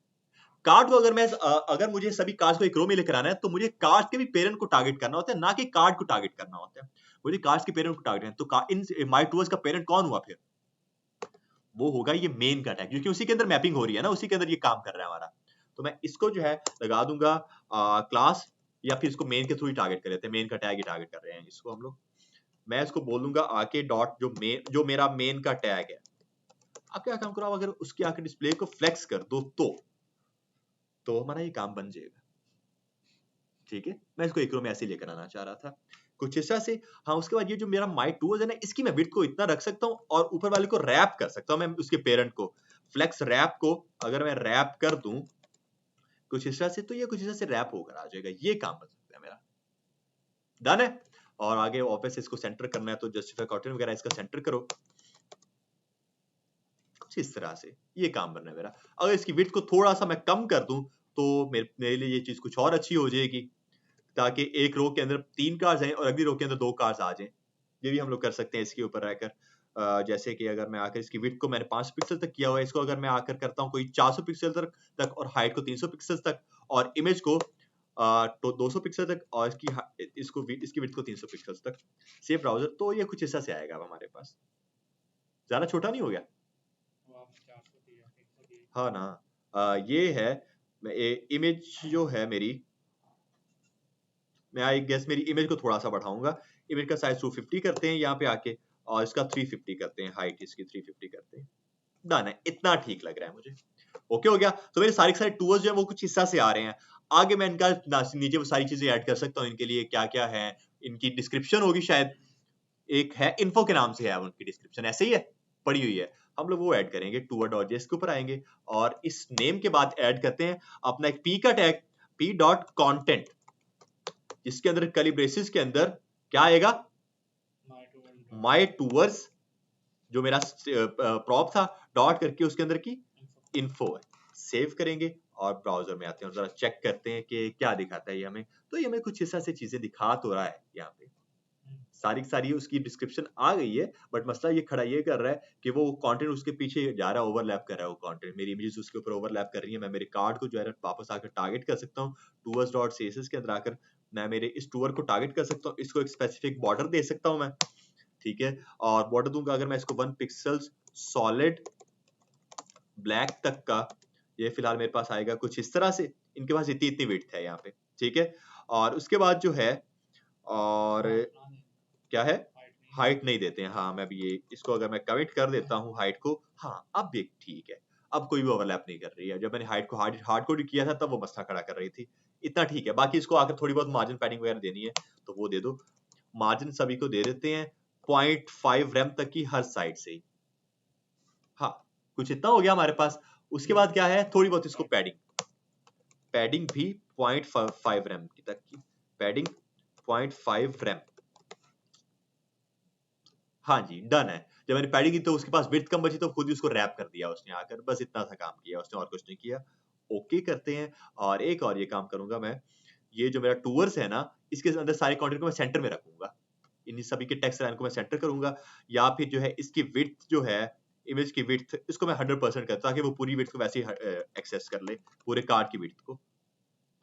कार्ड को अगर मुझे सभी कार्ड्स को एक रो में लेकर आना है, तो मुझे कार्ड के भी पेरेंट को टारगेट करना होता है, ना कि कार्ड को टारगेट करना होता है। मुझे कार्ड्स के पेरेंट को टारगेट करना है, तो इन माई टूवर्स का पेरेंट कौन हुआ फिर, वो होगा ये मेन का टैग, क्योंकि उसी के अंदर मैपिंग हो रही है ना, उसी के अंदर ये काम कर रहा है हमारा। तो मैं इसको जो है लगा दूंगा क्लास, या फिर इसको मेन के थ्रू ही टारगेट कर लेते हैं, मेन का टैग ही टारगेट कर रहे हैं इसको हम लोग। मैं इसको बोलूंगा आके डॉट जो मेरा मेन का टैग है। आप क्या काम करो, अगर उसके आके डिस्प्ले को फ्लेक्स कर दो तो हमारा ये काम बन जाएगा, ठीक है। मैं इसको एक रो में ऐसे लेकर आना चाह रहा था कुछ हिस्सा से। हाँ, उसके बाद ये जो मेरा माई टूवर्स है ना, इसकी मैं विड्थ को इतना रख सकता हूँ, और ऊपर वाले को रैप कर सकता हूँ मैं, उसके पेरेंट को फ्लेक्स रैप को अगर मैं रैप कर दूं कुछ हिस्सा से, तो ये कुछ हिस्सा से रैप होकर आ जाएगा, ये काम बन सकता है मेरा, डन है। और आगे ऑफिस इसको सेंटर करना है, तो जस्टिफाई कॉटन वगैरह इसका सेंटर करो, कुछ इस तरह से ये काम बनना है मेरा। अगर इसकी विड्थ को थोड़ा सा मैं कम कर दूं, तो मेरे लिए ये चीज कुछ और अच्छी हो जाएगी, ताकि एक रो के अंदर 3 कार्ड्स आए और अगली रो के अंदर 2 कार्ड्स आ जाएं। ये भी हम लोग कर सकते हैं इसके ऊपर रहकर। जैसे कि अगर मैं आकर इसकी विड्थ को मैंने 5 पिक्सल तक किया हुआ है, इसको अगर मैं आकर करता हूँ कोई 400 पिक्सल तक और हाइट को 300 पिक्सल तक, और इमेज को तो 200 पिक्सल तक, और इसकी विड्थ को 300 पिक्सल तक। सेव ब्राउजर, तो ये कुछ ऐसा से आएगा अब हमारे पास। ज्यादा छोटा नहीं हो गया? हाँ ना। ये है इमेज जो है मेरी, मैं आई गेस मेरी इमेज को थोड़ा सा बढ़ाऊंगा। इमेज का साइज 250 करते हैं यहाँ पे आके, और इसका 350 करते हैं, हाइट इसकी 350 करते हैं। डन है, इतना ठीक लग रहा है मुझे। ओके हो गया। तो मेरे सारे के सारे टूल्स जो है वो कुछ हिस्सा से आ रहे हैं। आगे मैं इनका नीचे वो सारी चीजें ऐड कर सकता हूँ, इनके लिए क्या क्या है, इनकी डिस्क्रिप्शन होगी शायद, एक है इन्फो के नाम से है उनकी डिस्क्रिप्शन, ऐसे ही है, पड़ी हुई है। हम लोग वो ऐड करेंगे, tour.js के ऊपर आएंगे, और इस नेम के बाद ऐड करते हैं अपना एक p का टैग, p.content, जिसके अंदर कर्ली ब्रेसेस के अंदर क्या आएगा, my tours, जो मेरा प्रॉप था, डॉट करके उसके अंदर की इन्फो है। सेव करेंगे और ब्राउजर में आते हैं और जरा चेक करते हैं कि क्या दिखाता है ये हमें। तो ये हमें कुछ हिस्सा से चीजें दिखा तो रहा है यहाँ पे, सारी की सारी उसकी डिस्क्रिप्शन आ गई है, बट मसला ये खड़ा ये कर रहा है कि वो कंटेंट उसके पीछे जा रहा है, ओवरलैप कर रहा है वो कंटेंट, मेरी इमेजेस उसके ऊपर ओवरलैप कर रही है। मैं मेरे कार्ड को जो है वापस आकर टारगेट कर सकता हूँ, tours.css के अंदर आकर मैं मेरे इस टूर को टारगेट कर सकता हूँ, इसको एक स्पेसिफिक बॉर्डर दे सकता हूँ मैं, ठीक है। और बॉर्डर दूंगा अगर मैं इसको 1 पिक्सल्स सॉलिड ब्लैक तक का, ये फिलहाल मेरे पास आएगा कुछ इस तरह से, इनके पास इतनी इतनी विड्थ है यहाँ पे, ठीक है। और उसके बाद जो है, और क्या है, हाइट नहीं देते हैं। हाँ, मैं भी ये इसको अगर मैं कमिट कर देता हूँ हाइट को, हाँ अब भी ठीक है, अब कोई भी ओवरलैप नहीं कर रही है। जब मैंने हाइट को हार्ड कोड किया था तब वो मसला खड़ा कर रही थी, इतना ठीक है। बाकी इसको आकर थोड़ी बहुत मार्जिन पैडिंग वगैरह देनी है तो वो दे दो, मार्जिन सभी को दे देते हैं 0.5 रैम तक की हर साइड से ही। हाँ, कुछ इतना हो गया हमारे पास। उसके बाद क्या है, थोड़ी बहुत इसको पैडिंग भी 0.5 रैम की तक की, पैडिंग 0.5 रैम। हाँ जी, डन है। जब मैंने पैडिंग की तो उसके पास विड्थ कम बची तो खुद ही उसको रैप कर दिया उसने आकर, बस इतना सा काम किया उसने और कुछ नहीं किया। ओके करते हैं। और एक और ये काम करूंगा मैं, ये जो मेरा टूवर्स है ना, इसके अंदर सारे कंटेंट को मैं सेंटर में रखूंगा, इन सभी के टेक्स्ट लाइन को मैं सेंटर करूंगा, या फिर जो है इसकी विड्थ जो है, इमेज की विड्थ, इसको मैं 100% करता ताकि वो पूरी विड्थ को वैसे ही एक्सेस कर ले, पूरे कार्ड की विड्थ को।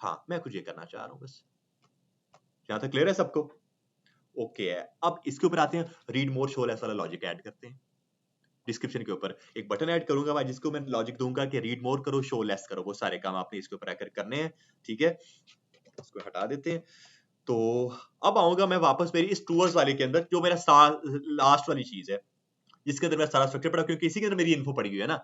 हाँ, मैं कुछ ये करना चाह रहा हूँ बस। यहाँ तक क्लियर है सबको? ओके है। अब इसके ऊपर आते हैं, रीड मोर शो लेस वाला लॉजिक ऐड करते हैं। डिस्क्रिप्शन के ऊपर एक बटन ऐड करूंगा मैं, जिसको मैं लॉजिक दूंगा कि रीड मोर करो, शो लेस करो, वो सारे काम आपने इसके ऊपर आकर करने हैं, ठीक है। इसको हटा देते हैं। तो अब आऊंगा मैं वापस मेरी इस टूवर्स वाले के अंदर, जो मेरा लास्ट वाली चीज है, जिसके अंदर मेरा सारा स्ट्रक्चर पड़ा, क्योंकि इसी के अंदर मेरी इन्फो पड़ी हुई है ना,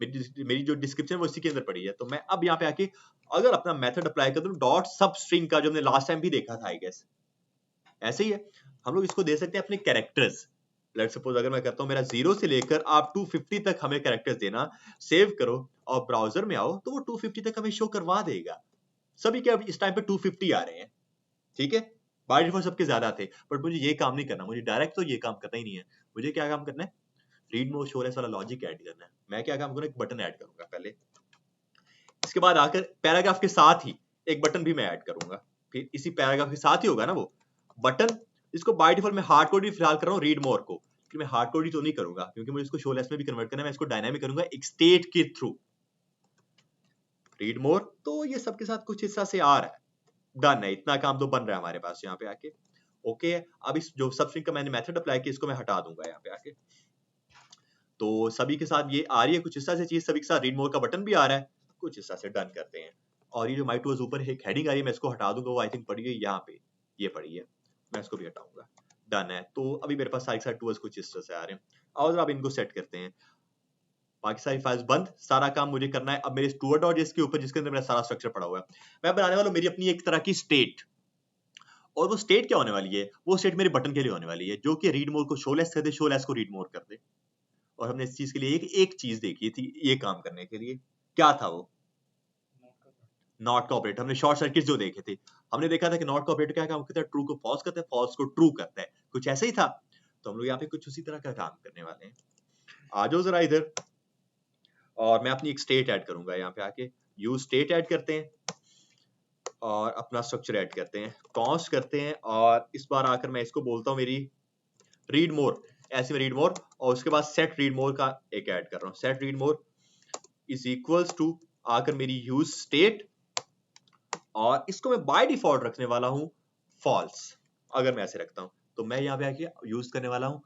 मेरी जो डिस्क्रिप्शन है वो इसी के अंदर पड़ी है। तो मैं अब यहाँ पे आके अगर अपना मेथड अप्लाई कर दूं, डॉट सब स्ट्रिंग का, जो हमने लास्ट टाइम भी देखा था आई गेस, ऐसे ही है, हम लोग इसको दे सकते हैं अपने कैरेक्टर्स। लेट सपोज अगर मैं कहता हूँ मेरा 0 से लेकर आप 250 तक हमें कैरेक्टर्स देना, सेव करो और ब्राउजर में आओ, तो वो 250 तक हमें शो करवा देगा। सभी के अब इस टाइम पे 250 आ रहे हैं, ठीक है। बाय डिफॉल्ट सबके ज्यादा थे, बट मुझे ये काम नहीं करना, मुझे डायरेक्ट तो ये काम करना ही नहीं है। मुझे क्या काम करना है, रीड मोर शो लेस वाला लॉजिक ऐड करना है। मैं क्या काम करूंगा, एक बटन ऐड करूंगा पहले, इसके बाद आकर पैराग्राफ के साथ ही एक बटन भी मैं ऐड करूंगा, फिर इसी पैराग्राफ के साथ ही होगा ना वो बटन, इसको बाय डिफॉल्ट मैं हार्ड कोड भी फिलहाल कर रहा हूँ रीड मोर को, लेकिन मैं हार्ड कोड ही तो नहीं करूंगा क्योंकि मुझे इसको शो लेस में भी कन्वर्ट करना है। मैं इसको डायनामिक करूंगा एक स्टेट के थ्रू, रीड मोर। तो ये सबके साथ कुछ हिस्सा से आ रहा है, डन है, इतना काम तो बन रहा है हमारे पास यहाँ पे आके। ओके है। अब इस जो सब स्ट्रिंग का मैंने मेथड अप्लाई किया, इसको मैं हटा दूंगा यहाँ पे आके। तो सभी के साथ ये आ रही है कुछ हिस्सा से चीज, सभी के साथ रीड मोर का बटन भी आ रहा है, कुछ हिस्सा से डन करते हैं। और ये जो माय टूल्स ऊपर एक हेडिंग आ रही है, मैं इसको हटा दूंगा, वो आई थिंक पड़ी है यहाँ पे, ये पड़ी है, मैं इसको भी हटाऊंगा। डन है। तो अभी मेरे पास सारे के सारे टूल्स कुछ इस तरह से आ रहे हैं। और अब इनको सेट करते हैं, बाकी सारी फाइल्स बंद, सारा काम मुझे करना है अब मेरे tour.js के ऊपर, जिसके अंदर मेरा सारा स्ट्रक्चर पड़ा हुआ है। मैं बनाने वाला हूँ मेरी अपनी एक तरह की स्टेट, और वो स्टेट क्या होने वाली है, वो स्टेट मेरे बटन के लिए होने वाली है, जो कि रीड मोर को शो लेस कर दे, शो लेस को रीड मोर कर दे। और हमने इस चीज के लिए एक चीज देखी थी ये काम करने के लिए, क्या था वो, नॉट का ऑपरेटर। हमने शॉर्ट सर्किट जो देखे थे, हमने देखा था कि नॉट का ऑपरेटर क्या काम करता है, ट्रू को फॉल्स करता है, फॉल्स को ट्रू करता है, कुछ ऐसा ही था। तो हम लोग यहाँ पे कुछ उसी तरह का काम करने वाले हैं। आ जाओ जरा इधर, और मैं अपनी एक स्टेट ऐड करूंगा यहाँ पे आके, यूज स्टेट ऐड करते हैं और अपना स्ट्रक्चर ऐड करते हैं, कॉन्स्ट करते हैं, और इस बार आकर मैं इसको बोलता हूँ मेरी रीड मोर, ऐसे में रीड मोर, और उसके बाद सेट रीड मोर का एक ऐड कर रहा हूँ, set read more is equals to आकर मेरी यूज स्टेट और इसको मैं बाय डिफॉल्ट रखने वाला हूं फॉल्स। अगर मैं ऐसे रखता हूं तो मैं यहाँ पे आके यूज करने वाला हूं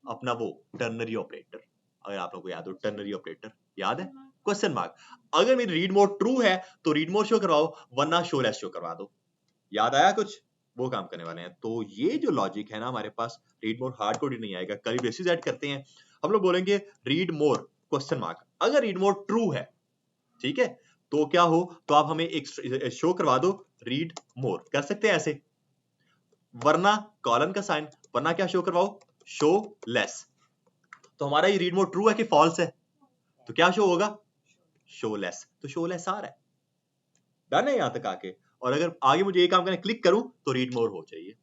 अपना वो टर्नरी ऑपरेटर। अगर आप लोगों को याद हो टर्नरी ऑपरेटर, याद है? Question mark. अगर मेरी रीड मोड ट्रू है तो रीड मोड शो करवाओ, वरना शो लेस शो करवा दो। याद आया कुछ? वो काम करने वाले हैं। तो ये जो लॉजिक है ना हमारे पास, रीड मोड हार्ड कोड नहीं आएगा, कल बेसिस ऐड करते हैं हम लोग, बोलेंगे रीड मोर क्वेश्चन मार्क। अगर रीड मोड ट्रू है, ठीक है, तो क्या हो, तो आप हमें एक शो करवा दो रीड मोर, कर सकते हैं ऐसे, वरना कॉलन का साइन, वरना क्या शो करवाओ, शो लेस। तो हमारा ये रीड मोड ट्रू है कि फॉल्स है, तो क्या शो होगा, शो लेस। तो शो लेस आ रहा है, डन है यहां तक आके। और अगर आगे मुझे ये काम करना, क्लिक करूं तो रीड मोर हो चाहिए।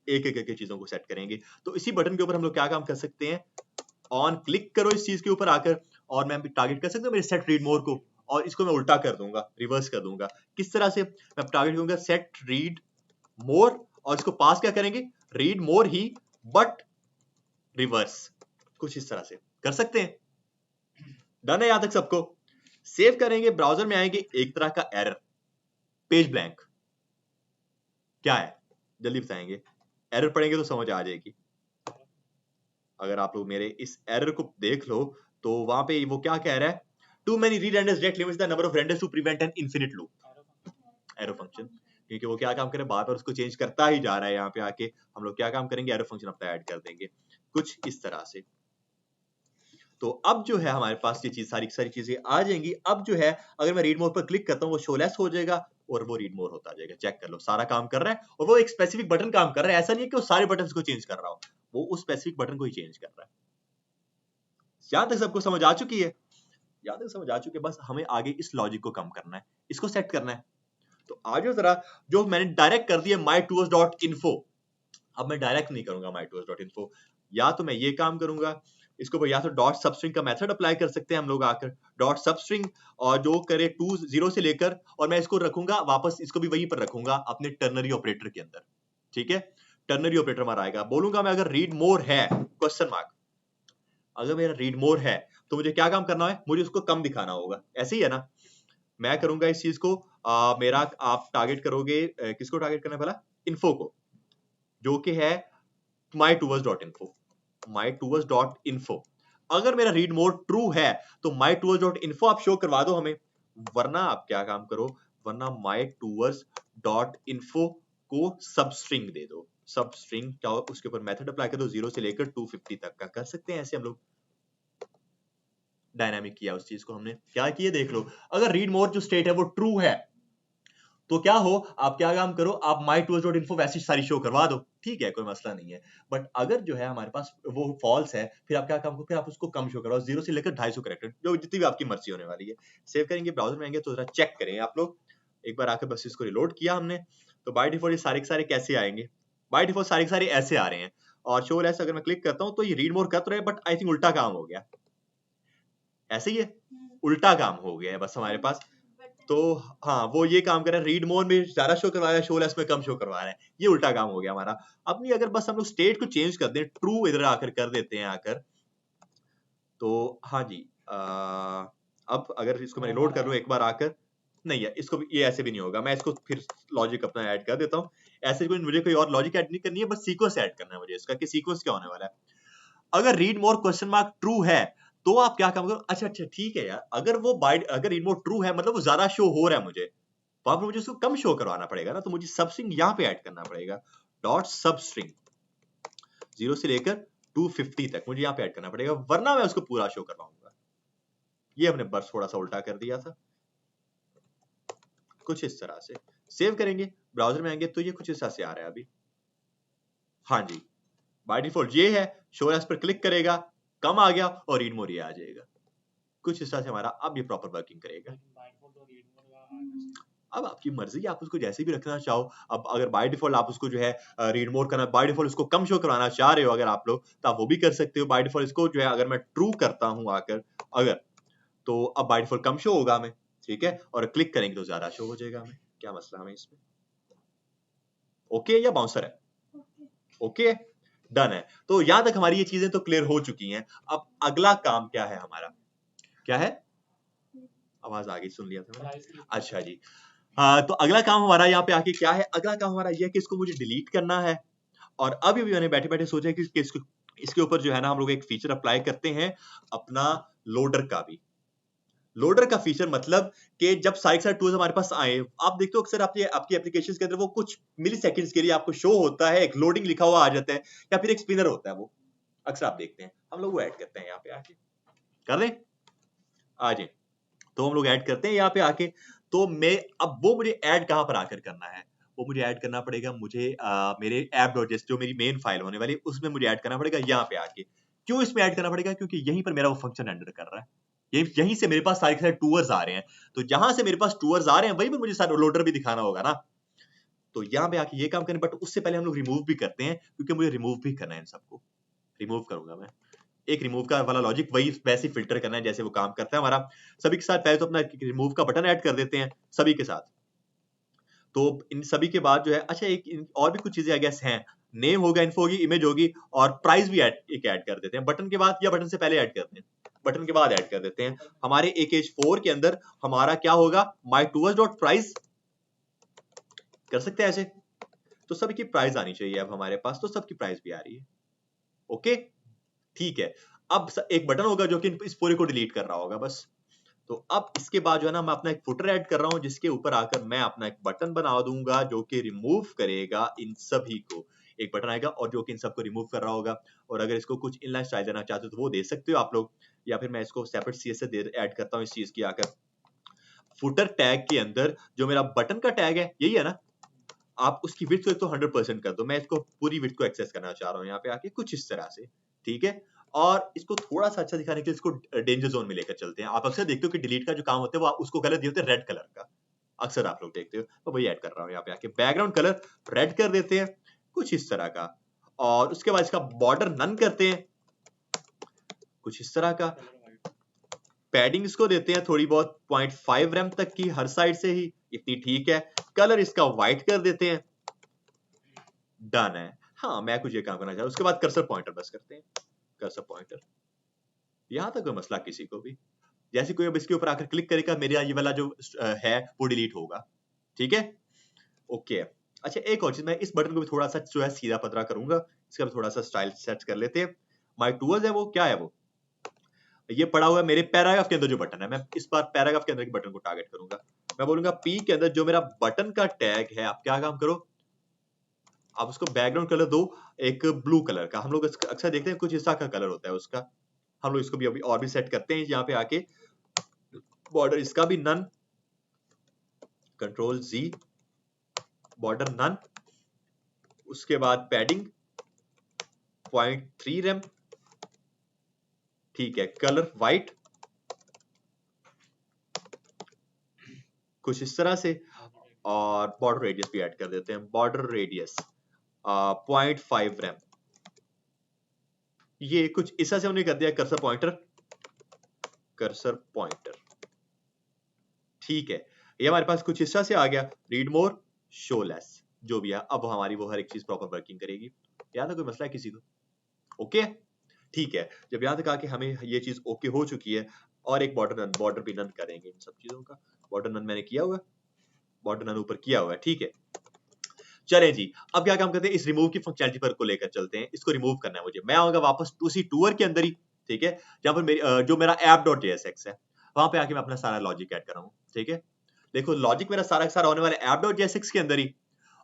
एक एक करके चीजों को सेट करेंगे। तो इसी बटन के ऊपर हम लोग क्या काम कर सकते हैं, ऑन क्लिक करो इस चीज के ऊपर आकर, और मैं टारगेट कर सकता हूं मेरे सेट रीड मोर को, और इसको मैं उल्टा कर दूंगा, रिवर्स कर दूंगा। किस तरह से? मैं टारगेट करूंगा सेट रीड मोर, और इसको पास क्या करेंगे, read more he but reverse. कुछ इस तरह से कर सकते हैं। डन है यहां तक सबको? सेव करेंगे, ब्राउजर में आएंगे, एक तरह का एरर, पेज ब्लैंक। क्या है जल्दी बताएंगे, एरर पढ़ेंगे तो समझ आ जाएगी। अगर आप लोग मेरे इस एरर को देख लो तो वहां पे वो क्या कह रहा है, too many re-renders that limits the number of renders to prevent an infinite loop. Arrow function, क्योंकि वो क्या काम करे, बार बार उसको चेंज करता ही जा रहा है। यहाँ पे आके हम लोग क्या काम करेंगे, एरो फंक्शन अपना ऐड कर देंगे कुछ इस तरह से। तो अब जो है हमारे पास ये चीज, सारी सारी चीजें आ जाएंगी। अब जो है अगर मैं रीड मोड पर क्लिक करता हूँ, वो शोलेस हो जाएगा और वो रीड मोड होता जाएगा। चेक कर लो, सारा काम कर रहा है, और वो एक स्पेसिफिक बटन काम कर रहा है। ऐसा नहीं है कि वो सारे बटन को चेंज कर रहा हो, वो उस स्पेसिफिक बटन को ही चेंज कर रहा है। यहां तक सबको समझ आ चुकी है? यहां तक समझ आ चुकी है? बस हमें आगे इस लॉजिक को कम करना है, इसको सेट करना है। तो आज जरा जो मैंने डायरेक्ट कर दिया mytours.info, अब मैं डायरेक्ट नहीं करूंगा mytours.info, या तो मैं ये काम करूंगा, इसको या तो डॉट सबस्ट्रिंग का मेथड अप्लाई कर सकते हैं हम लोग आकर, डॉट सबस्ट्रिंग, और जो करे 20 से लेकर, और मैं इसको रखूंगा वापस, इसको भी वहीं पर रखूंगा अपने टर्नरी ऑपरेटर के अंदर। ठीक है, टर्नरी ऑपरेटर हमारा आएगा। बोलूंगा मैं अगर रीड मोर है क्वेश्चन मार्क, अगर मेरा रीड मोर है तो मुझे क्या काम करना है, मुझे उसको कम दिखाना होगा। ऐसे ही है ना, मैं करूंगा इस चीज को, मेरा आप टारगेट करोगे, किसको टारगेट करना है पहला, इन्फो को, जो कि है mytours.info, mytours.info। अगर मेरा रीड मोड ट्रू है तो mytours.info आप शो करवा दो हमें, वरना आप क्या काम करो, वरना mytours.info को सबस्ट्रिंग दे दो। सबस्ट्रिंग क्या, उसके ऊपर मेथड अप्लाई कर दो, 0 से लेकर 250 तक का कर सकते हैं ऐसे हम लोग। डायनामिक किया उस चीज को हमने, क्या किया देख लो। अगर रीड मोर जो स्टेट है वो ट्रू है तो क्या हो, आप क्या काम करो, आप mytours.info वैसी सारी शो करवा दो, ठीक है, कोई मसला नहीं है। बट अगर जो है हमारे पास वो फॉल्स है, फिर आप क्या काम करो, फिर आप उसको कम शो करवाओ, 0 से लेकर 250 कैरेक्टर, जो जितनी भी आपकी मर्जी होने वाली है। सेव करेंगे, ब्राउजर में आएंगे तो जरा चेक करें आप लोग। एक बार आकर बस इसको रिलोड किया हमने, तो बाय डिफॉल्ट ये सारे के सारे कैसे आएंगे, बाय डिफॉल्ट सारे के सारे ऐसे आ रहे हैं। और शो लेस अगर मैं क्लिक करता हूँ तो ये रीड मोर कर तो रहे, बट आई थिंक उल्टा काम हो गया। ऐसे ही है, उल्टा काम हो गया है बस हमारे पास। तो हाँ, वो ये काम कर रहा है, रीड मोड में ज्यादा शो करवा रहा है, शो लेस में कम शो करवा रहा है, ये उल्टा काम हो गया हमारा। अपनी अगर बस हम लोग स्टेट को चेंज कर दें, ट्रू इधर आकर कर देते हैं आकर, तो हाँ जी, अब अगर इसको मैं रिलोड कर लूं एक बार आकर, नहीं है, इसको ये ऐसे भी नहीं होगा। मैं इसको फिर लॉजिक अपना ऐड कर देता हूँ। ऐसे मुझे कोई और लॉजिक ऐड नहीं करनी है, बस सीक्वेंस ऐड करना है मुझे इसका, कि सीक्वेंस क्या होने वाला है। अगर read more question mark true है तो आप क्या काम करो, अच्छा ठीक है यार, अगर वो अगर रीड मोर ट्रू है मतलब वो ज्यादा शो हो रहा है मुझे, तो आप मुझे उसको कम शो करवाना पड़ेगा ना, तो मुझे सबस्ट्रिंग यहाँ पे ऐड करना पड़ेगा, डॉट सबस्ट्रिंग 0 से लेकर 250 तक मुझे यहाँ पे ऐड करना पड़ेगा, वरना मैं उसको पूरा शो करवाऊंगा। ये हमने बस थोड़ा सा उल्टा कर दिया था, कुछ इस तरह से। सेव करेंगे, ब्राउजर में आएंगे तो ये कुछ इस तरह से आ रहा है अभी। हाँ जी, बाय डिफॉल्ट ये है, शो एज पर क्लिक करेगा, कम आ गया, और रीड मोर ये आ जाएगा। कुछ इस तरह से हमारा अब ये प्रॉपर वर्किंग करेगा। अब आपकी मर्जी, आप उसको जैसे भी रखना चाहो। अब अगर बाय डिफॉल्ट आप उसको जो है रीड मोर करना, बाय डिफॉल्ट उसको कम शो करवाना चाह रहे हो अगर आप लोग, तो आप वो भी कर सकते हो। बाय डिफॉल्ट इसको जो है अगर मैं ट्रू करता हूं आकर अगर, तो अब बाय डिफॉल्ट कम शो होगा हमें, ठीक है, और क्लिक करेंगे तो ज्यादा शो हो जाएगा हमें। क्या मसला हमें इसमें, ओके या बाउंसर है, ओके, डन है। तो यहां तक हमारी ये चीजें तो क्लियर हो चुकी हैं। अब अगला काम क्या है हमारा, क्या है, आवाज आ गई, सुन लिया था मैंने। अच्छा जी, तो अगला काम हमारा यहाँ पे आके क्या है, अगला काम हमारा ये है कि इसको मुझे डिलीट करना है। और अभी भी मैंने बैठे बैठे सोचा कि इसके ऊपर जो है ना हम लोग एक फीचर अप्लाई करते हैं अपना लोडर का भी। लोडर का फीचर मतलब कि जब साइड साइड टूल्स हमारे पास आए, आप देखते हो अक्सर आपकी एप्लीकेशंस के अंदर वो कुछ मिली सेकंड्स के लिए आपको शो होता है, एक लोडिंग लिखा हुआ आ जाता है या फिर एक स्पिनर होता है, वो अक्सर आप देखते हैं। हम लोग वो ऐड करते हैं यहाँ पे आके, कर दें आ जाए, तो हम लोग ऐड करते हैं यहाँ पे आके। तो मैं अब वो मुझे ऐड कहाँ पर आकर करना है, वो मुझे ऐड करना पड़ेगा मुझे मेरे app.js जो मेरी मेन फाइल होने वाली है उसमें मुझे ऐड करना पड़ेगा यहाँ पे आके। क्यों इसमें ऐड करना पड़ेगा, क्योंकि यहीं पर मेरा वो फंक्शन रेंडर कर रहा है, यहीं से मेरे पास सारे के सारे टूवर्स आ रहे हैं। तो जहां से मेरे पास टूवर्स आ रहे हैं वहीं पर मुझे सारा लोडर भी दिखाना होगा ना। तो यहाँ पे आके ये काम करें, बट उससे पहले हम लोग रिमूव भी करते हैं, क्योंकि मुझे रिमूव भी करना है इन सबको। रिमूव करूंगा मैं, एक रिमूव का वाला लॉजिक वही वैसे फिल्टर करना है जैसे वो काम करता है हमारा सभी के साथ। पहले तो अपना रिमूव का बटन ऐड कर देते हैं सभी के साथ। तो इन सभी के बाद जो है, अच्छा और भी कुछ चीजें आई गेस हैं, नेम होगा, इन्फो होगी, इमेज होगी, और प्राइस भी एक ऐड कर देते हैं बटन के बाद, या बटन से पहले ऐड करते हैं, बटन के बाद ऐड कर देते हैं। हमारे AKH4 के अंदर हमारा क्या होगा, mytours.price कर सकते हैं ऐसे। तो सभी की प्राइस आनी चाहिए अब हमारे पास, तो सबकी प्राइस भी आ रही है। ओके ठीक है। अब एक बटन होगा जो कि इस पूरे को डिलीट कर रहा होगा बस। तो अब इसके बाद जो है ना मैं अपना एक फुटर ऐड कर रहा हूं, जिसके ऊपर आकर मैं अपना एक बटन बना दूंगा जो कि रिमूव करेगा इन सभी को। एक बटन आएगा और जो कि इन सबको रिमूव कर रहा होगा। और अगर इसको कुछ इनलाइन स्टाइल देना चाहते हो तो वो दे सकते हो आप लोग, या फिर मैं इसको सेपरेट CSS ऐड करता हूँ इस चीज की आकर। फुटर टैग के अंदर जो मेरा बटन का टैग है यही है ना, आप उसकी विड्थ को तो 100% कर दो। मैं इसको पूरी विड्थ को एक्सेस करना चाह रहा हूँ यहाँ पे आके कुछ इस तरह से, ठीक है। और इसको थोड़ा सा अच्छा दिखाने के लिए इसको डेंजर जोन में लेकर चलते हैं। आप अक्सर देखते हो कि डिलीट का जो काम होता है वो उसको कलर दिए होते हैं रेड कलर का, अक्सर आप लोग देखते हो, तो वही ऐड कर रहा हूँ यहाँ पे आके। बैकग्राउंड कलर रेड कर देते हैं कुछ इस तरह का, और उसके बाद इसका बॉर्डर नन करते हैं कुछ इस तरह का। पैडिंग इसको देते हैं थोड़ी बहुत 0.5 रैम तक की हर साइड से ही, इतनी ठीक है। कलर इसका व्हाइट कर देते हैं, डन है। हाँ मैं कुछ ये काम करना चाह रहा हूँ। उसके बाद कर्सर पॉइंटर बस करते हैं, कर्सर पॉइंटर, यहां तक कोई मसला किसी को भी। जैसे कोई अब इसके ऊपर आकर क्लिक करेगा मेरा ये वाला जो है वो डिलीट होगा, ठीक है। ओके अच्छा एक और चीज, मैं इस बटन को भी थोड़ा सा जो है सीधा पतरा करूंगा, इसका भी थोड़ा सा स्टाइल सेट कर लेते हैं। माय टूल्स है वो क्या है, वो ये पड़ा हुआ है मेरे पैराग्राफ के अंदर जो बटन है। मैं इस बार पैराग्राफ के अंदर के बटन को टारगेट करूंगा। मैं बोलूंगा P के अंदर जो मेरा बटन का टैग है, आप क्या काम करो, आप उसको बैकग्राउंड कलर दो एक ब्लू कलर का। हम लोग अक्सर देखते हैं कुछ ऐसा का कलर होता है उसका। हम लोग इसको भी अभी और भी सेट करते हैं यहाँ पे आके। बॉर्डर इसका भी none, control Z, border none. उसके बाद पैडिंग 0.3 रैम, ठीक है। कलर व्हाइट कुछ इस तरह से, और बॉर्डर रेडियस भी ऐड कर देते हैं। बॉर्डर रेडियस 0.5 रैम, ये कुछ इस तरह से हमने कर दिया। कर्सर पॉइंटर, कर्सर पॉइंटर, ठीक है। ये हमारे पास कुछ इस तरह से आ गया। रीड मोर, शो लेस, जो भी है अब हमारी वो हर एक चीज प्रॉपर वर्किंग करेगी। यहाँ तक कोई मसला है किसी को, ओके ठीक है। जब यहाँ तक आके हमें ये चीज ओके हो चुकी है, और एक बॉर्डर भी नन करेंगे इन सब चीजों का। बॉर्डर नन मैंने किया हुआ है, बॉर्डर नन ऊपर किया हुआ है, ठीक है। चलें जी, अब क्या काम करते हैं, इस रिमूव की फंक्शनैलिटी पर को लेकर चलते हैं। इसको रिमूव करना है मुझे, मैं आऊंगा वापस उसी टूर के अंदर ही, ठीक है। जहां पर मेरी जो मेरा app.jsx है वहां पे आके मैं अपना सारा लॉजिक ऐड कर रहा हूँ, ठीक है। देखो लॉजिक मेरा सारा का सारा होने वाला है app.jsx के अंदर ही,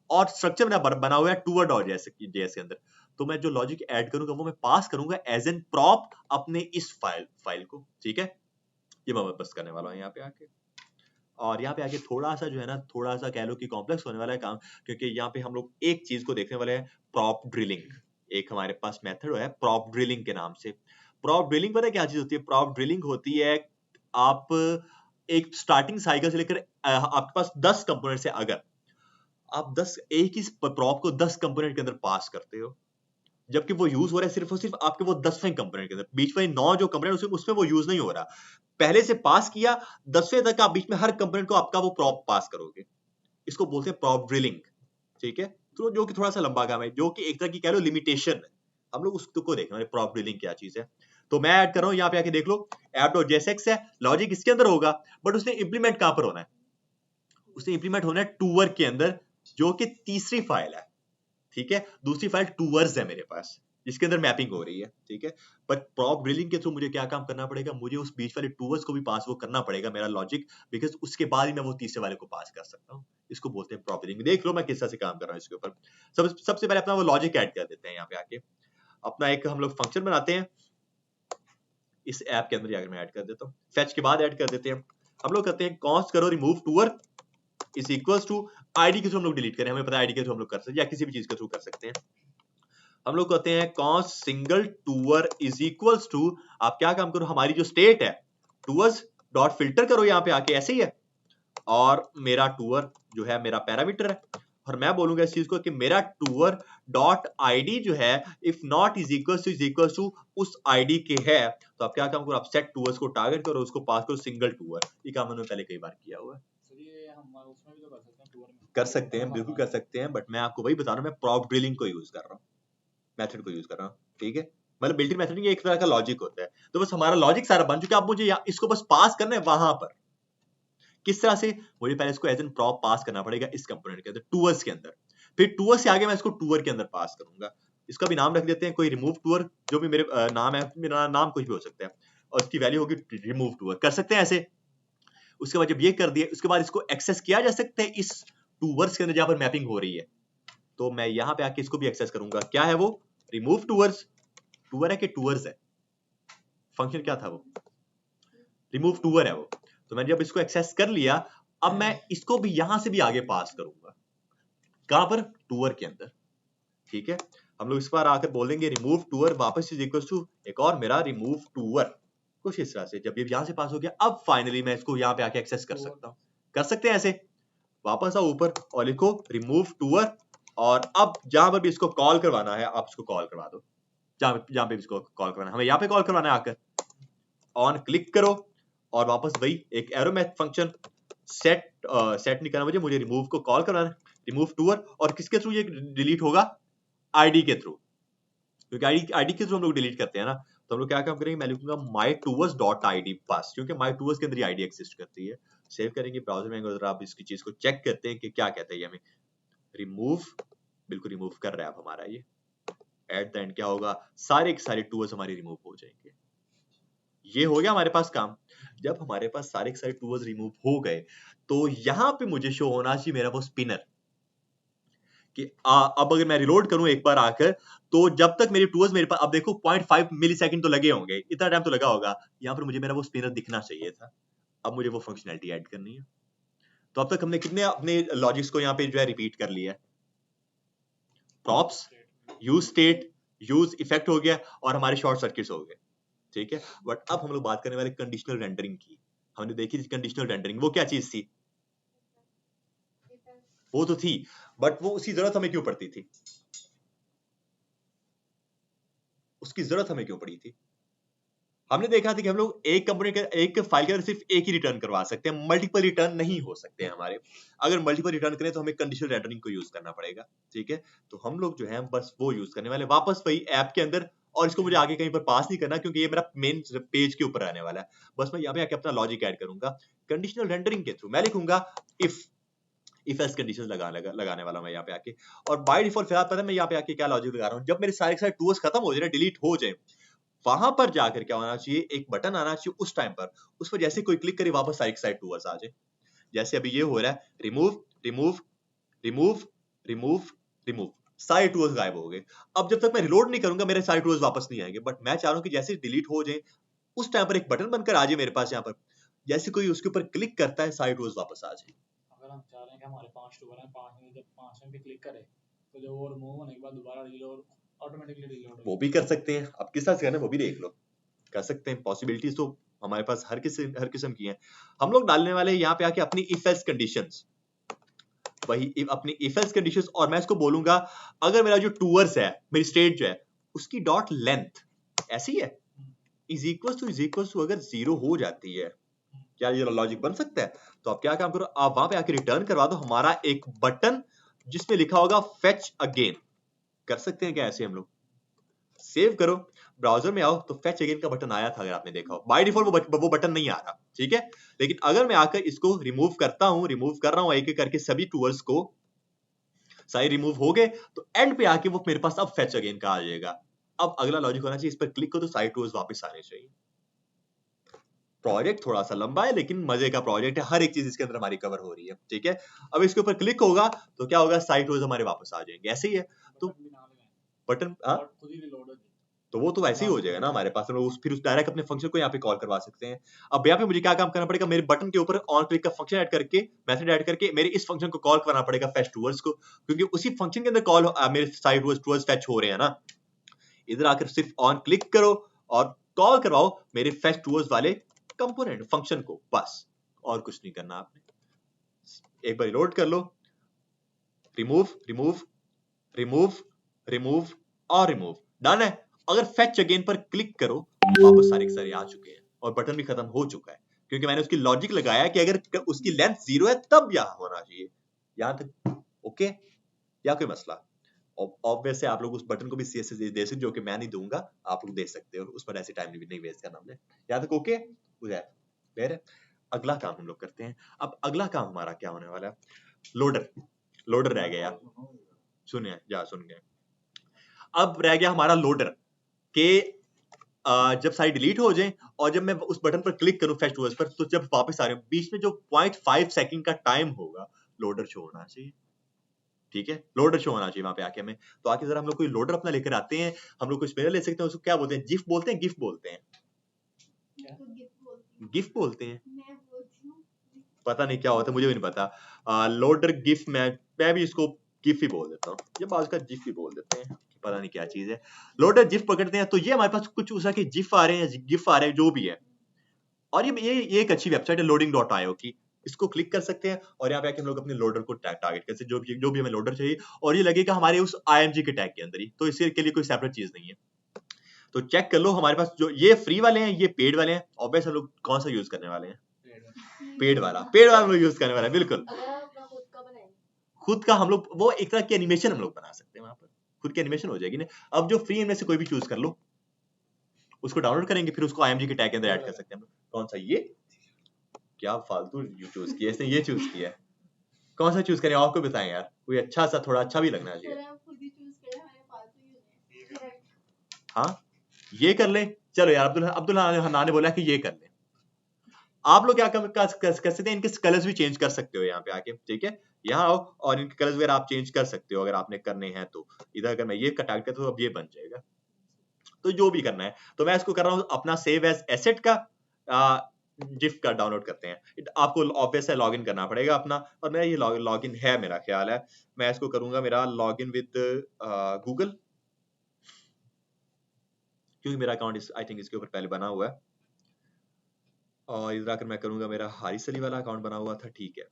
और स्ट्रक्चर मेरा बना हुआ है tour.js के अंदर। तो मैं जो लॉजिक ऐड करूंगा वो मैं पास करूंगा एज एन प्रॉप अपने इस फाइल को, ठीक है। ये मैं बस करने वाला हूँ यहाँ पे आके। और यहाँ पे आके थोड़ा सा जो है ना, थोड़ा सा कह लो कि कॉम्प्लेक्स होने वाला है काम, क्योंकि यहाँ पे हम लोग एक चीज को देखने वाले हैं, प्रॉप ड्रिलिंग। एक हमारे पास मेथड है प्रॉप ड्रिलिंग के नाम से। प्रॉप ड्रिलिंग पता है क्या चीज होती है? प्रॉप ड्रिलिंग होती है, आप एक स्टार्टिंग साइकिल से लेकर आपके पास 10 कंपोनेंट से, अगर आप 10 एक ही प्रॉप को 10 कंपोनेंट के अंदर पास करते हो, जबकि वो यूज हो रहा है सिर्फ और सिर्फ आपके वो 10वें कंपोनेंट के अंदर, बीच में 9 जो कंपोनेंट उसमें वो यूज नहीं हो रहा। पहले से पास किया, 10वें तक आप बीच में हर कंपोनेंट को आपका वो प्रॉप पास करोगे। इसको बोलते हैं प्रॉप ड्रिलिंग, ठीक है। तो जो कि थोड़ा सा लंबा काम है, जो कि एक तरह की कह लो लिमिटेशन है। हम लोग उसको देखना है प्रॉप ड्रिलिंग क्या चीज है। तो मैं ऐड कर रहा हूं, यहाँ पे आके देख लो app.jsx है, लॉजिक इसके अंदर होगा, बट उसने इंप्लीमेंट कहां पर होना है, उसने इंप्लीमेंट होना है टूवर के अंदर, जो कि तीसरी फाइल है, ठीक है। दूसरी फाइल टूवर्स है मेरे पास, जिसके अंदर मैपिंग हो रही है, ठीक है। पर प्रॉप ड्रिलिंग के थ्रू मुझे क्या काम करना पड़ेगा, मुझे उस बीच वाले टूवर्स को भी पास वो करना पड़ेगा, मेरा लॉजिक, बिकॉज उसके बाद ही मैं वो तीसरे वाले को पास कर सकता हूँ। इसको बोलते हैं प्रॉप ड्रिलिंग। देख लो मैं किस तरह से काम कर रहा हूँ इसके ऊपर। सबसे पहले अपना वो लॉजिक ऐड कर देते हैं। यहाँ पे आके अपना एक हम लोग फंक्शन बनाते हैं, इस ऐप के अंदर जाकर मैं ऐड कर देता हूँ। फेच के बाद ऐड कर देते हैं, हम लोग कहते हैं कॉन्स्ट करो remove tower is equals to ID के थ्रू हम लोग डिलीट करें, हमें पता है आईडी के थ्रू हम लोग कर सकते हैं या किसी भी चीज के थ्रू कर सकते हैं। हम लोग कहते हैं const single tower is equals to, आप क्या काम करो, हमारी जो स्टेट है टूवर्स डॉट फिल्टर करो यहाँ पे आके, ऐसे ही है, और मेरा टूवर जो है मेरा पैरामीटर है, और मैं बोलूंगा इस चीज को कि मेरा टूवर डॉट आईडी जो है if not is equal to उस आईडी के है, तो आप क्या काम करो, आप सेट टूवर्स को टारगेट करो, उसको पास करो सिंगल टूवर। ये काम मैंने पहले कई बार किया हुआ है। उसमें भी तो कर सकते हैं, टूवर में कर सकते हैं, बिल्कुल कर सकते हैं, बट मैं आपको वही बता रहा हूँ, मैं प्रॉप ड्रिलिंग को यूज कर रहा हूँ, मेथड को यूज कर रहा हूँ, ठीक है। मतलब बिल्ट इन मेथड एक तरह का लॉजिक होता है, तो बस हमारा लॉजिक सारा बन चुका है, अब मुझे इसको बस पास करना है वहां पर। किस तरह से, मुझे पहले इसको एज एन प्रॉप पास करना पड़ेगा इस कंपोनेंट के अंदर, टूवर्स के अंदर, फिर टूवर से आगे मैं इसको टूवर के अंदर पास करूंगा। इसका भी नाम रख देते हैं, कोई रिमूव टूवर, जो भी मेरे नाम है, मेरा नाम कुछ भी हो सकता है, और इसकी वैल्यू होगी रिमूव टूवर, कर सकते हैं ऐसे। उसके बाद जब ये कर दिया, उसके बाद इसको एक्सेस किया जा सकता है इस टूवर्स के अंदर जहां पर मैपिंग हो रही है, तो मैं यहाँ पे आके इसको भी एक्सेस करूंगा। क्या है वो, रिमूव टूवर्स, टूवर है कि टूवर्स है, फंक्शन क्या था वो, रिमूव टूवर है वो। तो मैंने जब इसको एक्सेस कर लिया, अब मैं इसको भी यहां से भी आगे पास करूंगा, कहां पर, टूवर के अंदर, ठीक है। हम लोग इस बार आकर बोलेंगे रिमूव टूवर वापस इज इक्वल टू एक और मेरा रिमूव टूवर, कुछ इस तरह से। जब ये यहां से पास हो गया, अब फाइनली मैं इसको यहाँ पे आके एक्सेस कर सकता हूँ। कर सकते हैं ऐसे, वापस आओ ऊपर और लिखो रिमूव टूवर, और अब जहां पर भी इसको कॉल करवाना है आप इसको कॉल करवा दो, जहां पे इसको कॉल करवाना है, हमें यहाँ पे कॉल करवाना है, आकर ऑन क्लिक करो, और वापस वही एक एरो मैथ फंक्शन, सेट नहीं करना मुझे रिमूव को कॉल करवाना है, रिमूव टूवर, और किसके थ्रू ये डिलीट होगा, आईडी के थ्रू, क्योंकि आईडी के थ्रू हम लोग डिलीट करते हैं ना। तो हम लोग क्या काम करेंगे, मैं लिखूंगा माई टूवर्स डॉट आईडी बस, क्योंकि माई टूवर्स के अंदर ही आईडी एग्जिस्ट करती है। सेव करेंगे ब्राउजर में, अगर आप इसकी चीज को चेक करते हैं कि क्या कहते हैं हमें, रिमूव, बिल्कुल रिमूव कर रहा है अब हमारा ये। एट द एंड क्या होगा, सारे के सारे टूवर्स हमारे रिमूव हो जाएंगे। ये हो गया हमारे पास काम। जब हमारे पास सारे के सारे टूवर्स रिमूव हो गए, तो यहां पे मुझे शो होना चाहिए मेरा वो स्पिनर, कि अब अगर मैं रिलोड करूं एक बार आकर, तो जब तक मेरे टूवर्स मेरे पास, अब देखो 0.5 मिलीसेकंड तो लगे होंगे, इतना टाइम तो लगा होगा, यहाँ पर मुझे मेरा वो स्पिनर दिखना चाहिए था। अब मुझे वो फंक्शनैलिटी ऐड करनी है। तो अब तक हमने कितने अपने लॉजिक्स को यहाँ पे जो है रिपीट कर लिया है, props, use state, use effect हो गया, और हमारे शॉर्ट सर्किट्स हो गए, ठीक है। बट अब हम लोग बात करने वाले कंडीशनल रेंडरिंग की। हमने देखी थी कंडीशनल रेंडरिंग, वो क्या चीज थी, वो तो थी, बट वो उसकी जरूरत हमें क्यों पड़ती थी, उसकी जरूरत हमें क्यों पड़ी थी। हमने देखा था कि हम लोग एक कंपोनेंट एक फाइल के अंदर सिर्फ एक ही रिटर्न करवा सकते हैं, मल्टीपल रिटर्न नहीं हो सकते हैं हमारे। अगर मल्टीपल रिटर्न करें तो हमें कंडीशनल रेंडरिंग को यूज करना पड़ेगा, ठीक है। तो हम लोग जो है बस वो यूज करने वाले वापस वही ऐप के अंदर, और इसको मुझे आगे कहीं पर पास नहीं करना, क्योंकि ये मेरा मेन पेज के ऊपर रहने वाला है। बस मैं यहाँ पे आके अपना लॉजिक ऐड करूंगा कंडीशनल रेंडरिंग के थ्रू। मैं लिखूंगा इफ एल्स कंडीशंस लगाने वाला मैं यहाँ पे आके, और बाय डिफॉल्ट फिलहाल पता है मैं यहाँ पे आके क्या लॉजिक लगा रहा हूँ, जब मेरे सारे टूल्स खत्म हो जाए, डिलीट हो जाए, वहां पर जाकर क्या होना चाहिए, एक बटन आना चाहिए उस टाइम पर, उस पर जैसे कोई क्लिक करे वापस साइड टूवर्स आ जाए। जैसे अभी ये हो रहा है, remove remove remove remove remove, सारे टूवर्स गायब हो गए। अब जब तक मैं रिलोड नहीं करूंगा मेरे सारे टूवर्स वापस नहीं आएंगे, बट मैं चाह रहा हूं कि जैसे डिलीट हो जाए उस टाइम पर एक बटन बनकर आ जाए मेरे पास, यहाँ पर जैसे कोई उसके ऊपर क्लिक करता है सारे टूवर्स वापस आ जाए। अगर हम चाह रहे हैं कि हमारे 5 टूवर हैं, 5 में जब 5 में भी क्लिक करें तो जब वो रिमूव होने के बाद दोबारा रिलोड ऑटोमेटिकली रिलोड हो, वो भी कर सकते हैं। अब किस तरह से करना है वो भी देख लो, कर सकते हैं। पॉसिबिलिटीज तो हमारे पास हर किस्म की हैं। हम लोग डालने वाले यहाँ पे आके अपनी इफ एल्स कंडीशंस, वही अपनी इफ एल्स कंडीशंस, और मैं इसको बोलूंगा अगर मेरा जो टूवर्स है, मेरी स्टेट जो है, उसकी डॉट लेंथ ऐसी है इज इक्वल टू अगर 0 हो जाती है, क्या ये लॉजिक बन सकता है। तो आप क्या काम करो, आप वहां पे आके रिटर्न करवा दो हमारा एक बटन जिसमें लिखा होगा फेच अगेन। कर सकते हैं क्या ऐसे हम लोग, सेव करो, ब्राउजर में आओ तो फेच अगेन का बटन आया था, अगर आपने देखा हो। बाय डिफॉल्ट वो बटन नहीं आ रहा, ठीक है। लेकिन अगर मैं आकर इसको रिमूव करता हूं, रिमूव कर रहा हूं एक एक करके सभी टूल्स को, सारे रिमूव हो गए, तो एंड पे आके वो मेरे पास अब फेच अगेन का आ जाएगा। अब अगला लॉजिक होना चाहिए, इस पर क्लिक करो तो सारे टूल्स वापस आने चाहिए। प्रोजेक्ट थोड़ा सा लंबा है लेकिन मजे का प्रोजेक्ट है, हर एक चीज इसके अंदर हमारी कवर हो रही है, ठीक है। अब इसके ऊपर क्लिक होगा तो क्या होगा, साइट टूल्स हमारे वापस आ जाएंगे, ऐसे ही है। तो बटन भी ना लगाएं, बटन खुद ही रिलोड हो जाए। तो वो तो वैसे ही हो जाएगा ना हमारे पास, हम लोग फिर उस डायरेक्ट अपने फंक्शन को यहाँ पे कॉल करवा सकते हैं। अब यहाँ पे मुझे क्या काम करना पड़ेगा, मेरे बटन के ऊपर ऑन क्लिक का फंक्शन ऐड करके, मेथड ऐड करके मेरे इस फंक्शन को कॉल करना पड़ेगा फेच टूल्स को, क्योंकि उसी फंक्शन के अंदर कॉल मेरे साइड टूल्स फेच हो रहे हैं ना। इधर आकर सिर्फ ऑन क्लिक करो और कॉल करवाओ मेरे फेच टूल्स वाले कंपोनेंट फंक्शन को, बस और कुछ नहीं करना आपने। एक बार लोड कर लो, रिमूव रिमूव रिमूव रिमूव और रिमूव, डन है। अगर फेच अगेन पर क्लिक करो वापस सारे के सारे आ चुके हैं और बटन भी खत्म हो चुका है, क्योंकि मैंने उसकी लॉजिक लगाया कि अगर उसकी लेंथ 0 है तब यहां होना चाहिए। यहां तक ओके, या कोई मसला? ऑब्वियस है, आप लोग उस बटन को भी सीएसएस दे सकते, जो कि मैं नहीं दूंगा, आप लोग दे सकते हो, उस पर ऐसे टाइम नहीं वेस्ट करना हमने। यहां तक ओके है। अगला काम हम लोग करते हैं। अब अगला काम हमारा क्या होने वाला है, लोडर। लोडर रह गया, सुनिए जा सुन गए। अब रह गया हमारा लोडर के जब साइट डिलीट हो जाए और जब मैं उस बटन पर क्लिक करूं फेच टूल्स पर, तो जब वापस आ रहे हो बीच में जो 0.5 सेकंड का टाइम होगा, लोडर शो होना चाहिए, ठीक है। लोडर शो होना चाहिए वहां पे आके हमें। तो आके जरा हम लोग कोई लोडर अपना लेकर आते हैं, हम लोग कुछ ले सकते हैं, उसको क्या बोलते हैं, जिफ बोलते हैं, गिफ बोलते हैं, गिफ बोलते हैं, पता नहीं क्या होता है, मुझे भी नहीं पता। लोडर गिफ, मैं भी इसको गिफ ही बोल देता हूँ, ये बात का जिफ ही बोल देते हैं, पता नहीं क्या चीज है। लोडर जिफ पकड़ते हैं तो ये हमारे पास कुछ उस के जिफ आ रहे हैं, गिफ आ रहे हैं, जो भी है। और ये एक अच्छी वेबसाइट है loading.io की, इसको क्लिक कर सकते हैं और यहाँ पे आके हम लोग अपने लोडर को टारगेट कर सकते हैं, जो भी हमें लोडर चाहिए, और ये लगेगा हमारे उस IMG के टैग के अंदर ही, तो इसके लिए कोई सेपरेट चीज नहीं है। तो चेक कर लो हमारे पास जो ये फ्री वाले हैं, ये पेड वाले हैं। ऑब्वियस हम लोग कौन सा यूज करने वाले हैं, पेड वाला हम लोग यूज करने वाले हैं, बिल्कुल। खुद का हम लोग वो एक तरह की एनिमेशन हम लोग बना सकते हैं, वहां पर खुद की एनिमेशन हो जाएगी ना। अब जो फ्री इनमें से कोई भी चूज कर लो, उसको डाउनलोड करेंगे, फिर उसको IMG के टैग के अंदर ऐड कर सकते हैं। कौन सा, ये क्या फालतू यू चूज किया इसने, ये चूज किया है, कौन सा चूज करें आपको बताएं यार, कोई अच्छा सा, थोड़ा अच्छा भी लगना चाहिए। हाँ ये कर ले, चलो यार, अब्दुल्ला हन्ना ने बोला कि ये कर ले। आप लोग क्या कर सकते हैं, इनके कलर्स भी चेंज कर सकते हो यहाँ पे आके, ठीक है। यहाँ आओ और इनके कलर्स वगैरह आप चेंज कर सकते हो अगर आपने करने हैं तो। इधर अगर मैं ये टाइप करता हूँ अब ये बन जाएगा, तो जो भी करना है। तो मैं इसको कर रहा हूँ अपना सेव एज एसेट का, जिफ का डाउनलोड करते हैं। आपको ऑब्वियस है लॉगिन करना पड़ेगा अपना, और मेरा ये लॉगिन है, मेरा ख्याल है। मैं इसको करूंगा मेरा लॉगिन विद गूगल, क्योंकि मेरा अकाउंट आई थिंक इसके ऊपर पहले बना हुआ है। और इधर आकर मैं करूंगा, मेरा हारिस अली वाला अकाउंट बना हुआ था, ठीक है।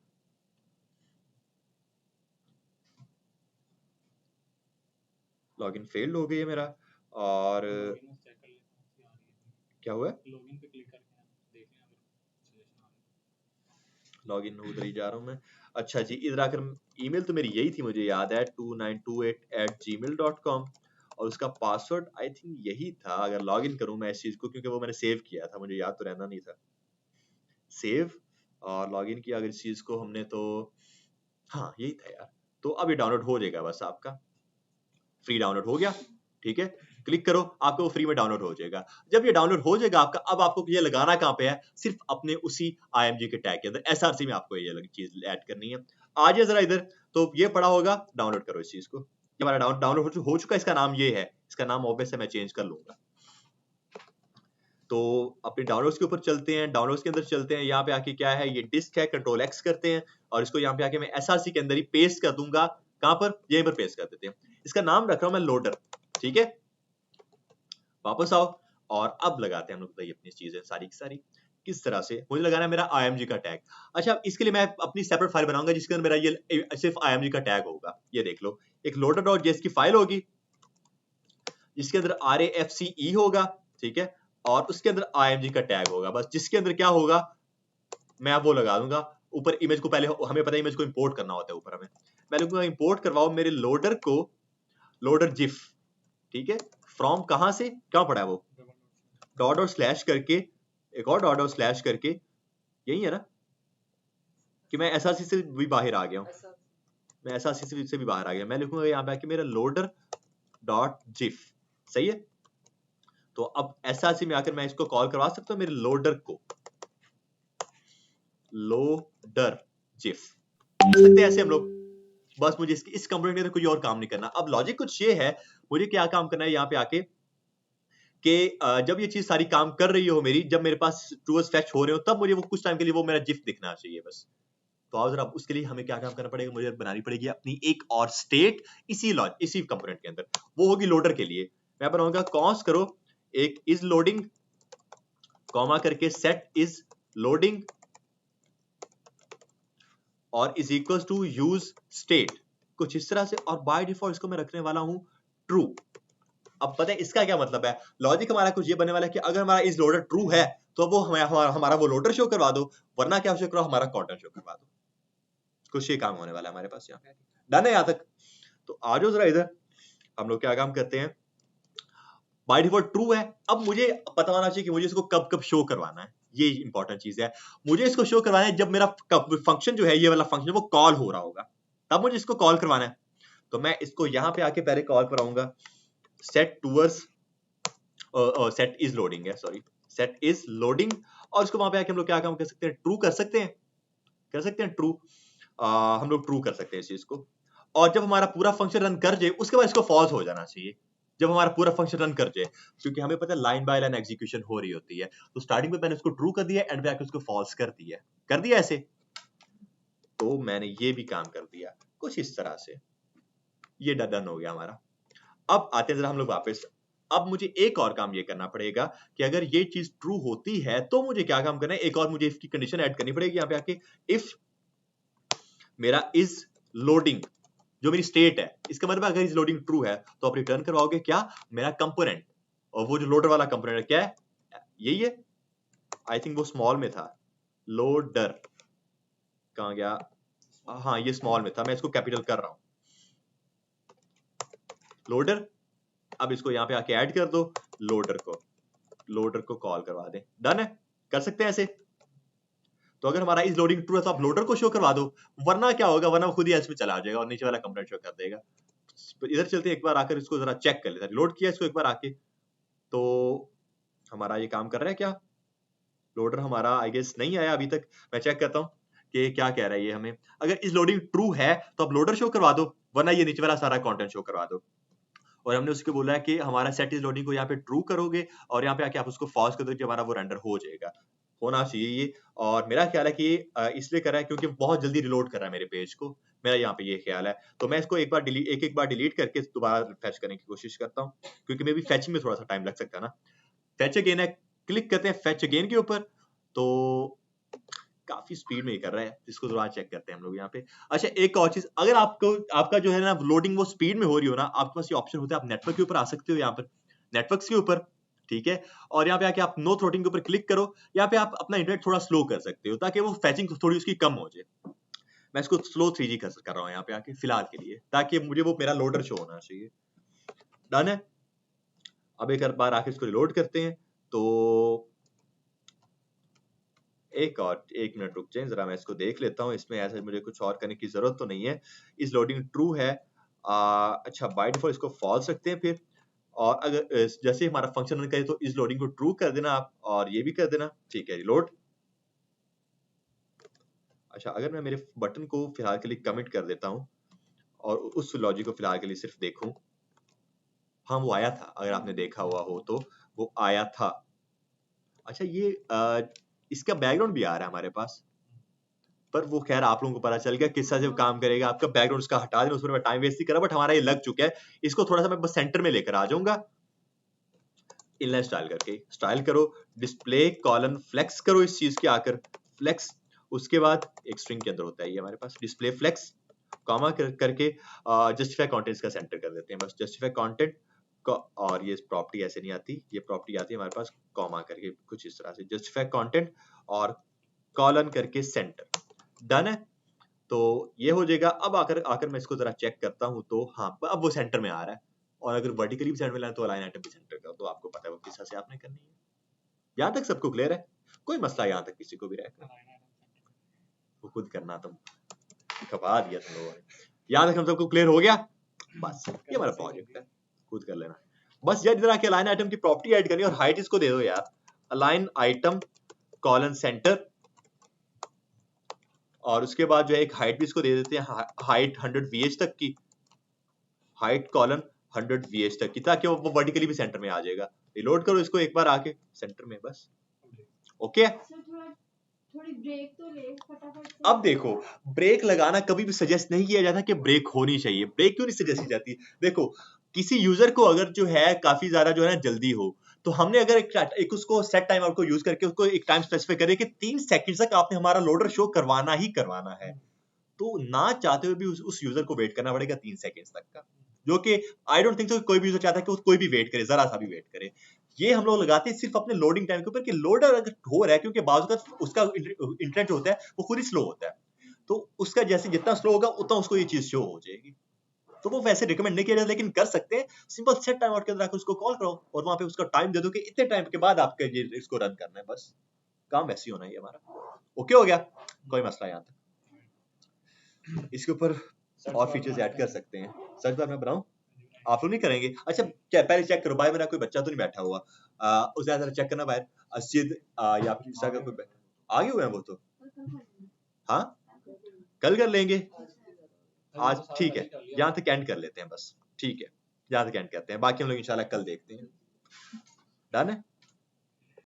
लॉगिन फेल्ड हो गई है मेरा, और क्या हुआ है, लॉगिन पे क्लिक करके देख लें अगर सजेशन आ रहा है। लॉगिन उधर ही जा रहा हूँ मैं। अच्छा जी, इधर आकर ईमेल तो मेरी यही थी, मुझे याद है 2928@gmail.com, और उसका पासवर्ड आई थिंक यही था। अगर लॉगिन करूं मैं इस चीज को, क्योंकि वो मैंने सेव किया था, मुझे याद तो रहना नहीं था। सेव और लॉगिन किया अगर इस चीज को हमने, तो हाँ यही था यार। तो अब ये डाउनलोड हो जाएगा, बस आपका फ्री डाउनलोड हो गया, ठीक है। क्लिक करो, आपको फ्री में डाउनलोड हो जाएगा। जब ये डाउनलोड हो जाएगा आपका, अब आपको ये लगाना कहाँ पे है, सिर्फ अपने उसी IMG के टैग के अंदर, SRC में आपको ये चीज ऐड करनी है। आ जाए जरा इधर, तो ये पड़ा होगा, डाउनलोड करो इस चीज को। ये हमारा डाउनलोड हो चुका है, इसका नाम ये है, इसका नाम ऑब्वियस है मैं चेंज कर लूंगा। तो अपने डाउनलोड्स के ऊपर चलते हैं, डाउनलोड्स के अंदर चलते हैं, यहाँ पे आके क्या है, ये डिस्क है, कंट्रोल X करते हैं, और इसको यहाँ पे आके मैं SRC के अंदर ही पेस्ट कर दूंगा। कहां पर, यहीं पर पेस्ट कर देते हैं। इसका नाम रख रहा हूं मैं लोडर, ठीक है। वापस आओ और अब लगाते हैं हम लोग अपनी चीजें सारी की सारी। किस तरह से, मुझे लगाना है मेरा IMG का टैग। अच्छा, इसके लिए मैं अपनी सेपरेट फाइल बनाऊंगा जिसके अंदर मेरा ये सिर्फ IMG का टैग होगा। ये देख लो, एक loader.js की फाइल होगी जिसके अंदर RAFCE होगा, ठीक है, और उसके अंदर IMG का टैग होगा, बस। जिसके अंदर क्या होगा, मैं वो लगा दूंगा ऊपर इमेज को। पहले हमें पता है इमेज को इंपोर्ट करना होता है ऊपर हमें, मैं लिखूंगा इंपोर्ट करवाओ मेरे लोडर को, लोडर जिफ, ठीक है, फ्रॉम कहां से क्या पढ़ा है वो, डॉट और स्लैश करके एक और डॉट और स्लैश करके, यही है ना कि मैं एसआरसी से भी बाहर आ गया हूँ, मैं एसआरसी से भी बाहर आ गया, मैं लिखूंगा यहाँ पे आके मेरा लोडर डॉट जिफ, सही है। तो अब एसआरसी में आकर मैं इसको कॉल करवा सकता हूँ मेरे लोडर को, लोडर जिफ सकते हैं ऐसे हम लोग। बस मुझे इस कंपोनेंट के अंदर कोई और काम नहीं करना। अब लॉजिक कुछ ये है, मुझे क्या काम करना है यहाँ पे आके कि जब ये चीज सारी काम कर रही हो मेरी, जब मेरे पास ट्रूअर्स फेच हो रहे हो, तब मुझे वो कुछ टाइम के लिए वो मेरा जिफ दिखना चाहिए बस। तो आओ जरा उसके लिए हमें क्या काम करना पड़ेगा, मुझे बनानी पड़ेगी अपनी एक और स्टेट इसी कंपोनेंट के अंदर, वो होगी लोडर के लिए। मैं बनाऊंगा कॉन्स करो एक इज लोडिंग कॉमा करके सेट इज लोडिंग और is equal to use state, कुछ इस तरह से, और बाय डिफॉल्ट इसको मैं रखने वाला हूं ट्रू। अब पता है इसका क्या मतलब है, लॉजिक हमारा कुछ ये बनने वाला है कि अगर हमारा इज लोडर ट्रू है तो वो हमारा वो लोडर शो करवा दो, वरना क्या शो करो, हमारा कंटेंट शो करवा दो। कुछ ये काम होने वाला है हमारे पास यहाँ पे, डन है यहाँ तक। तो आ जाओ जरा इधर, हम लोग क्या काम करते हैं, बाय डिफॉल्ट ट्रू है। अब मुझे पता होना चाहिए कि मुझे इसको कब कब शो करवाना है, ये इंपॉर्टेंट चीज है। मुझे इसको शो करवाना है जब मेरा फंक्शन जो है, ये वाला फंक्शन वो कॉल हो रहा होगा, तब मुझे इसको कॉल करवाना है। तो मैं इसको यहाँ पे आके पहले कॉल कराऊंगा set towards set is loading है, सॉरी सेट इज लोडिंग, और उसको वहां पे आके हम लोग क्या काम कर सकते हैं, ट्रू कर सकते हैं ट्रू, हम लोग ट्रू कर सकते हैं इस चीज को। और जब हमारा पूरा फंक्शन रन कर जाए उसके बाद इसको फॉल्स हो जाना चाहिए, जब हमारा पूरा फंक्शन रन कर जाए, क्योंकि हमें पता है लाइन बाय लाइन एग्जीक्यूशन हो रही होती है। तो स्टार्टिंग में मैंने उसको ट्रू कर दिया, एंड पे आके उसको फॉल्स कर दिया ऐसे। तो मैंने ये भी काम कर दिया कुछ इस तरह से, ये डन हो गया हमारा। अब आते हैं जरा हम लोग वापस, अब मुझे एक और काम ये करना पड़ेगा कि अगर ये चीज ट्रू होती है तो मुझे क्या काम करना है, एक और मुझे इफ की कंडीशन ऐड करनी पड़ेगी यहाँ पे आके, इफ मेरा इज लोडिंग जो मेरी स्टेट है, इसका मतलब अगर इज लोडिंग ट्रू है तो आप रिटर्न करवाओगे क्या, मेरा कंपोनेंट, और वो जो लोडर वाला कंपोनेंट क्या है, यही है, आई थिंक वो स्मॉल में था, लोडर कहां गया, हाँ ये स्मॉल में था, मैं इसको कैपिटल कर रहा हूं, लोडर। अब इसको यहाँ पे आके ऐड कर दो, लोडर को कॉल करवा दें, डन है, कर सकते हैं ऐसे। तो अगर हमारा इज लोडिंग ट्रू है तो आप लोडर को शो करवा दो, वरना क्या होगा, वरना खुद ही एल्स में चला जाएगा और नीचे वाला कंपोनेंट शो कर देगा। इधर चलते हैं, एक बार आकर इसको जरा चेक कर लेते हैं, लोड किया इसको एक बार आके, तो हमारा ये काम कर रहा है क्या, लोडर हमारा आई गेस नहीं आया अभी तक। मैं चेक करता हूँ कि क्या कह रहा है ये हमें, अगर इज लोडिंग ट्रू है तो आप लोडर शो करवा दो, वरना ये नीचे वाला सारा कंटेंट शो करवा दो। और हमने उसको बोला है कि हमारा सेट इज लोडिंग को यहाँ पे ट्रू करोगे और यहाँ पे आके आप उसको फॉल्स कर दो, जब हमारा वो रेंडर हो जाएगा, होना चाहिए ये। और मेरा ख्याल है कि इसलिए कर रहा है क्योंकि बहुत जल्दी रिलोड कर रहा है मेरे पेज को, मेरा यहाँ पे ये ख्याल है। तो मैं इसको एक एक बार डिलीट करके दोबारा फैच करने की कोशिश करता हूँ, क्योंकि मे भी फैचिंग में थोड़ा सा टाइम लग सकता है ना। फैच अगेन है, क्लिक करते हैं फैच अगेन के ऊपर, तो काफी स्पीड में ही कर रहा है, इसको थोड़ा चेक करते हैं हम लोग यहाँ पे। अच्छा एक और चीज, अगर आपका जो है ना लोडिंग वो स्पीड में हो रही हो ना, आपके पास ये ऑप्शन होता है, आप नेटवर्क के ऊपर आ सकते हो, यहाँ पर नेटवर्क्स के ऊपर, ठीक है, और यहाँ पे आके आप नो थ्रोटलिंग के ऊपर क्लिक करो, यहाँ पे आप अपना इंटरनेट थोड़ा स्लो कर सकते हो ताकि वो फैचिंग थोड़ी उसकी कम हो जाए। मैं इसको स्लो 3G कर रहा हूँ यहाँ पे आके फिलहाल के लिए, ताकि मुझे वो मेरा लोडर शो होना चाहिए, डन है। अब एक बार आके इसको रिलोड करते हैं, तो एक मिनट रुक जाए जरा, मैं इसको देख लेता हूँ, इसमें ऐसा मुझे कुछ और करने की जरूरत तो नहीं है। इस लोडिंग ट्रू है, अच्छा बाय डिफॉल्ट इसको फॉल्स रखते हैं फिर, और अगर जैसे हमारा फंक्शन रन करे तो इस लोडिंग को ट्रू कर देना आप, और ये भी कर देना, ठीक है, रिलोड। अच्छा अगर मैं मेरे बटन को फिलहाल के लिए कमिट कर देता हूँ और उस लॉजिक को फिलहाल के लिए सिर्फ देखूं, हाँ वो आया था, अगर आपने देखा हुआ हो तो वो आया था। अच्छा ये इसका बैकग्राउंड भी आ रहा है हमारे पास, पर वो खैर आप लोगों को पता चल गया किस तरह से काम करेगा, आपका बैकग्राउंड उसका हटा देना, उसमें मैं टाइम वेस्ट नहीं करा, बट हमारा ये लग चुका है। इसको थोड़ा सा मैं बस सेंटर में लेकर आ जाऊंगा, इनलाइन स्टाइल करके स्टाइल करो, डिस्प्ले कॉलन फ्लेक्स करो, इस चीज के आकर फ्लेक्स, उसके बाद एक स्ट्रिंग के अंदर होता है ये हमारे पास डिस्प्ले फ्लेक्स, कॉमा करके जस्टिफाई कंटेंट्स का सेंटर कर देते हैं, बस जस्टिफाई कंटेंट, और ये प्रॉपर्टी ऐसे नहीं आती, ये प्रॉपर्टी आती है हमारे पास कॉमा करके कुछ इस तरह से, जस्टिफाई कंटेंट और कॉलन करके सेंटर, डन है। तो ये हो जाएगा। अब आकर मैं इसको जरा चेक करता हूं, तो हाँ अब वो सेंटर में आ रहा है, और अगर वर्टिकली भी सेंटर में लाना तो अलाइन आइटम भी सेंटर का, तो आपको पता है वो किस तरह से आपने करनी है। यहाँ तक सबको क्लियर है? कोई मसला यहाँ तक किसी को भी रहेगा? वो खुद करना, तुम खपा दिया तुम लोगों ने। यहाँ तक हम सबको क्लियर हो गया? बस ये हमारा प्रोजेक्ट है, खुद कर लेना। बस यार इधर आके अलाइन आइटम की प्रॉपर्टी ऐड करनी और हाइट इसको दे दो यार, अलाइन आइटम कॉलन सेंटर, और उसके बाद जो है एक हाइट भी इसको दे देते हैं, हाइट 100 VH तक की, हाइट कॉलन 100 VH तक की, ताकि वो वर्टिकली भी सेंटर में आ जाएगा। रिलोड करो इसको एक बार आके सेंटर में, बस ओके। थोड़ी ब्रेक तो ले फटाफट से। अब देखो, ब्रेक लगाना कभी भी सजेस्ट नहीं किया जाता कि ब्रेक होनी चाहिए। ब्रेक क्यों नहीं सजेस्ट की जाती? देखो, किसी यूजर को अगर जो है काफी ज्यादा जो है ना जल्दी हो, तो हमने अगर एक उसको सेट टाइम आउट को यूज करके उसको एक टाइम स्पेसिफाई करें कि 3 सेकंड तक आपने हमारा लोडर शो करवाना ही करवाना है, तो ना चाहते हुए भी उस यूजर को वेट करना पड़ेगा 3 सेकंड तक का, जो कि आई डोंट थिंक सो कोई भी यूजर चाहता है कि कोई भी वेट करे, जरा सा भी वेट करे। ये हम लोग लगाते हैं सिर्फ अपने लोडिंग टाइम के ऊपर कि लोडर अगर हो रहा है, क्योंकि बाजू का उसका इंटरनेट जो होता है वो खुद ही स्लो होता है, तो उसका जैसे जितना स्लो होगा उतना उसको ये चीज शो हो जाएगी। तो वो वैसे रिकमेंड नहीं किया जाता, लेकिन कर सकते हैं। सिंपल सेट टाइम आउट के अंदर आकर उसको कॉल करो और वहां पे उसका टाइम दे दो कि इतने टाइम के बाद आपके ये इसको रन करना है, बस काम वैसे ही होना है हमारा। ओके हो गया? कोई मसला यहाँ तक? इसके ऊपर और फीचर्स ऐड कर सकते हैं। सर्च बार में बनाऊं? आप लोग नहीं करेंगे? अच्छा पहले चेक करो बाहर मेरा कोई बच्चा तो नहीं बैठा हुआ, उसे जरा चेक करना बाहर, अस्जिद या फिर ईसा का कोई आगे हुए हैं वो तो? हाँ कल कर लेंगे आज, ठीक है यहाँ तक एंड कर लेते हैं बस, ठीक है यहाँ तक एंड करते हैं, बाकी हम लोग इंशाल्लाह कल देखते हैं। डन है?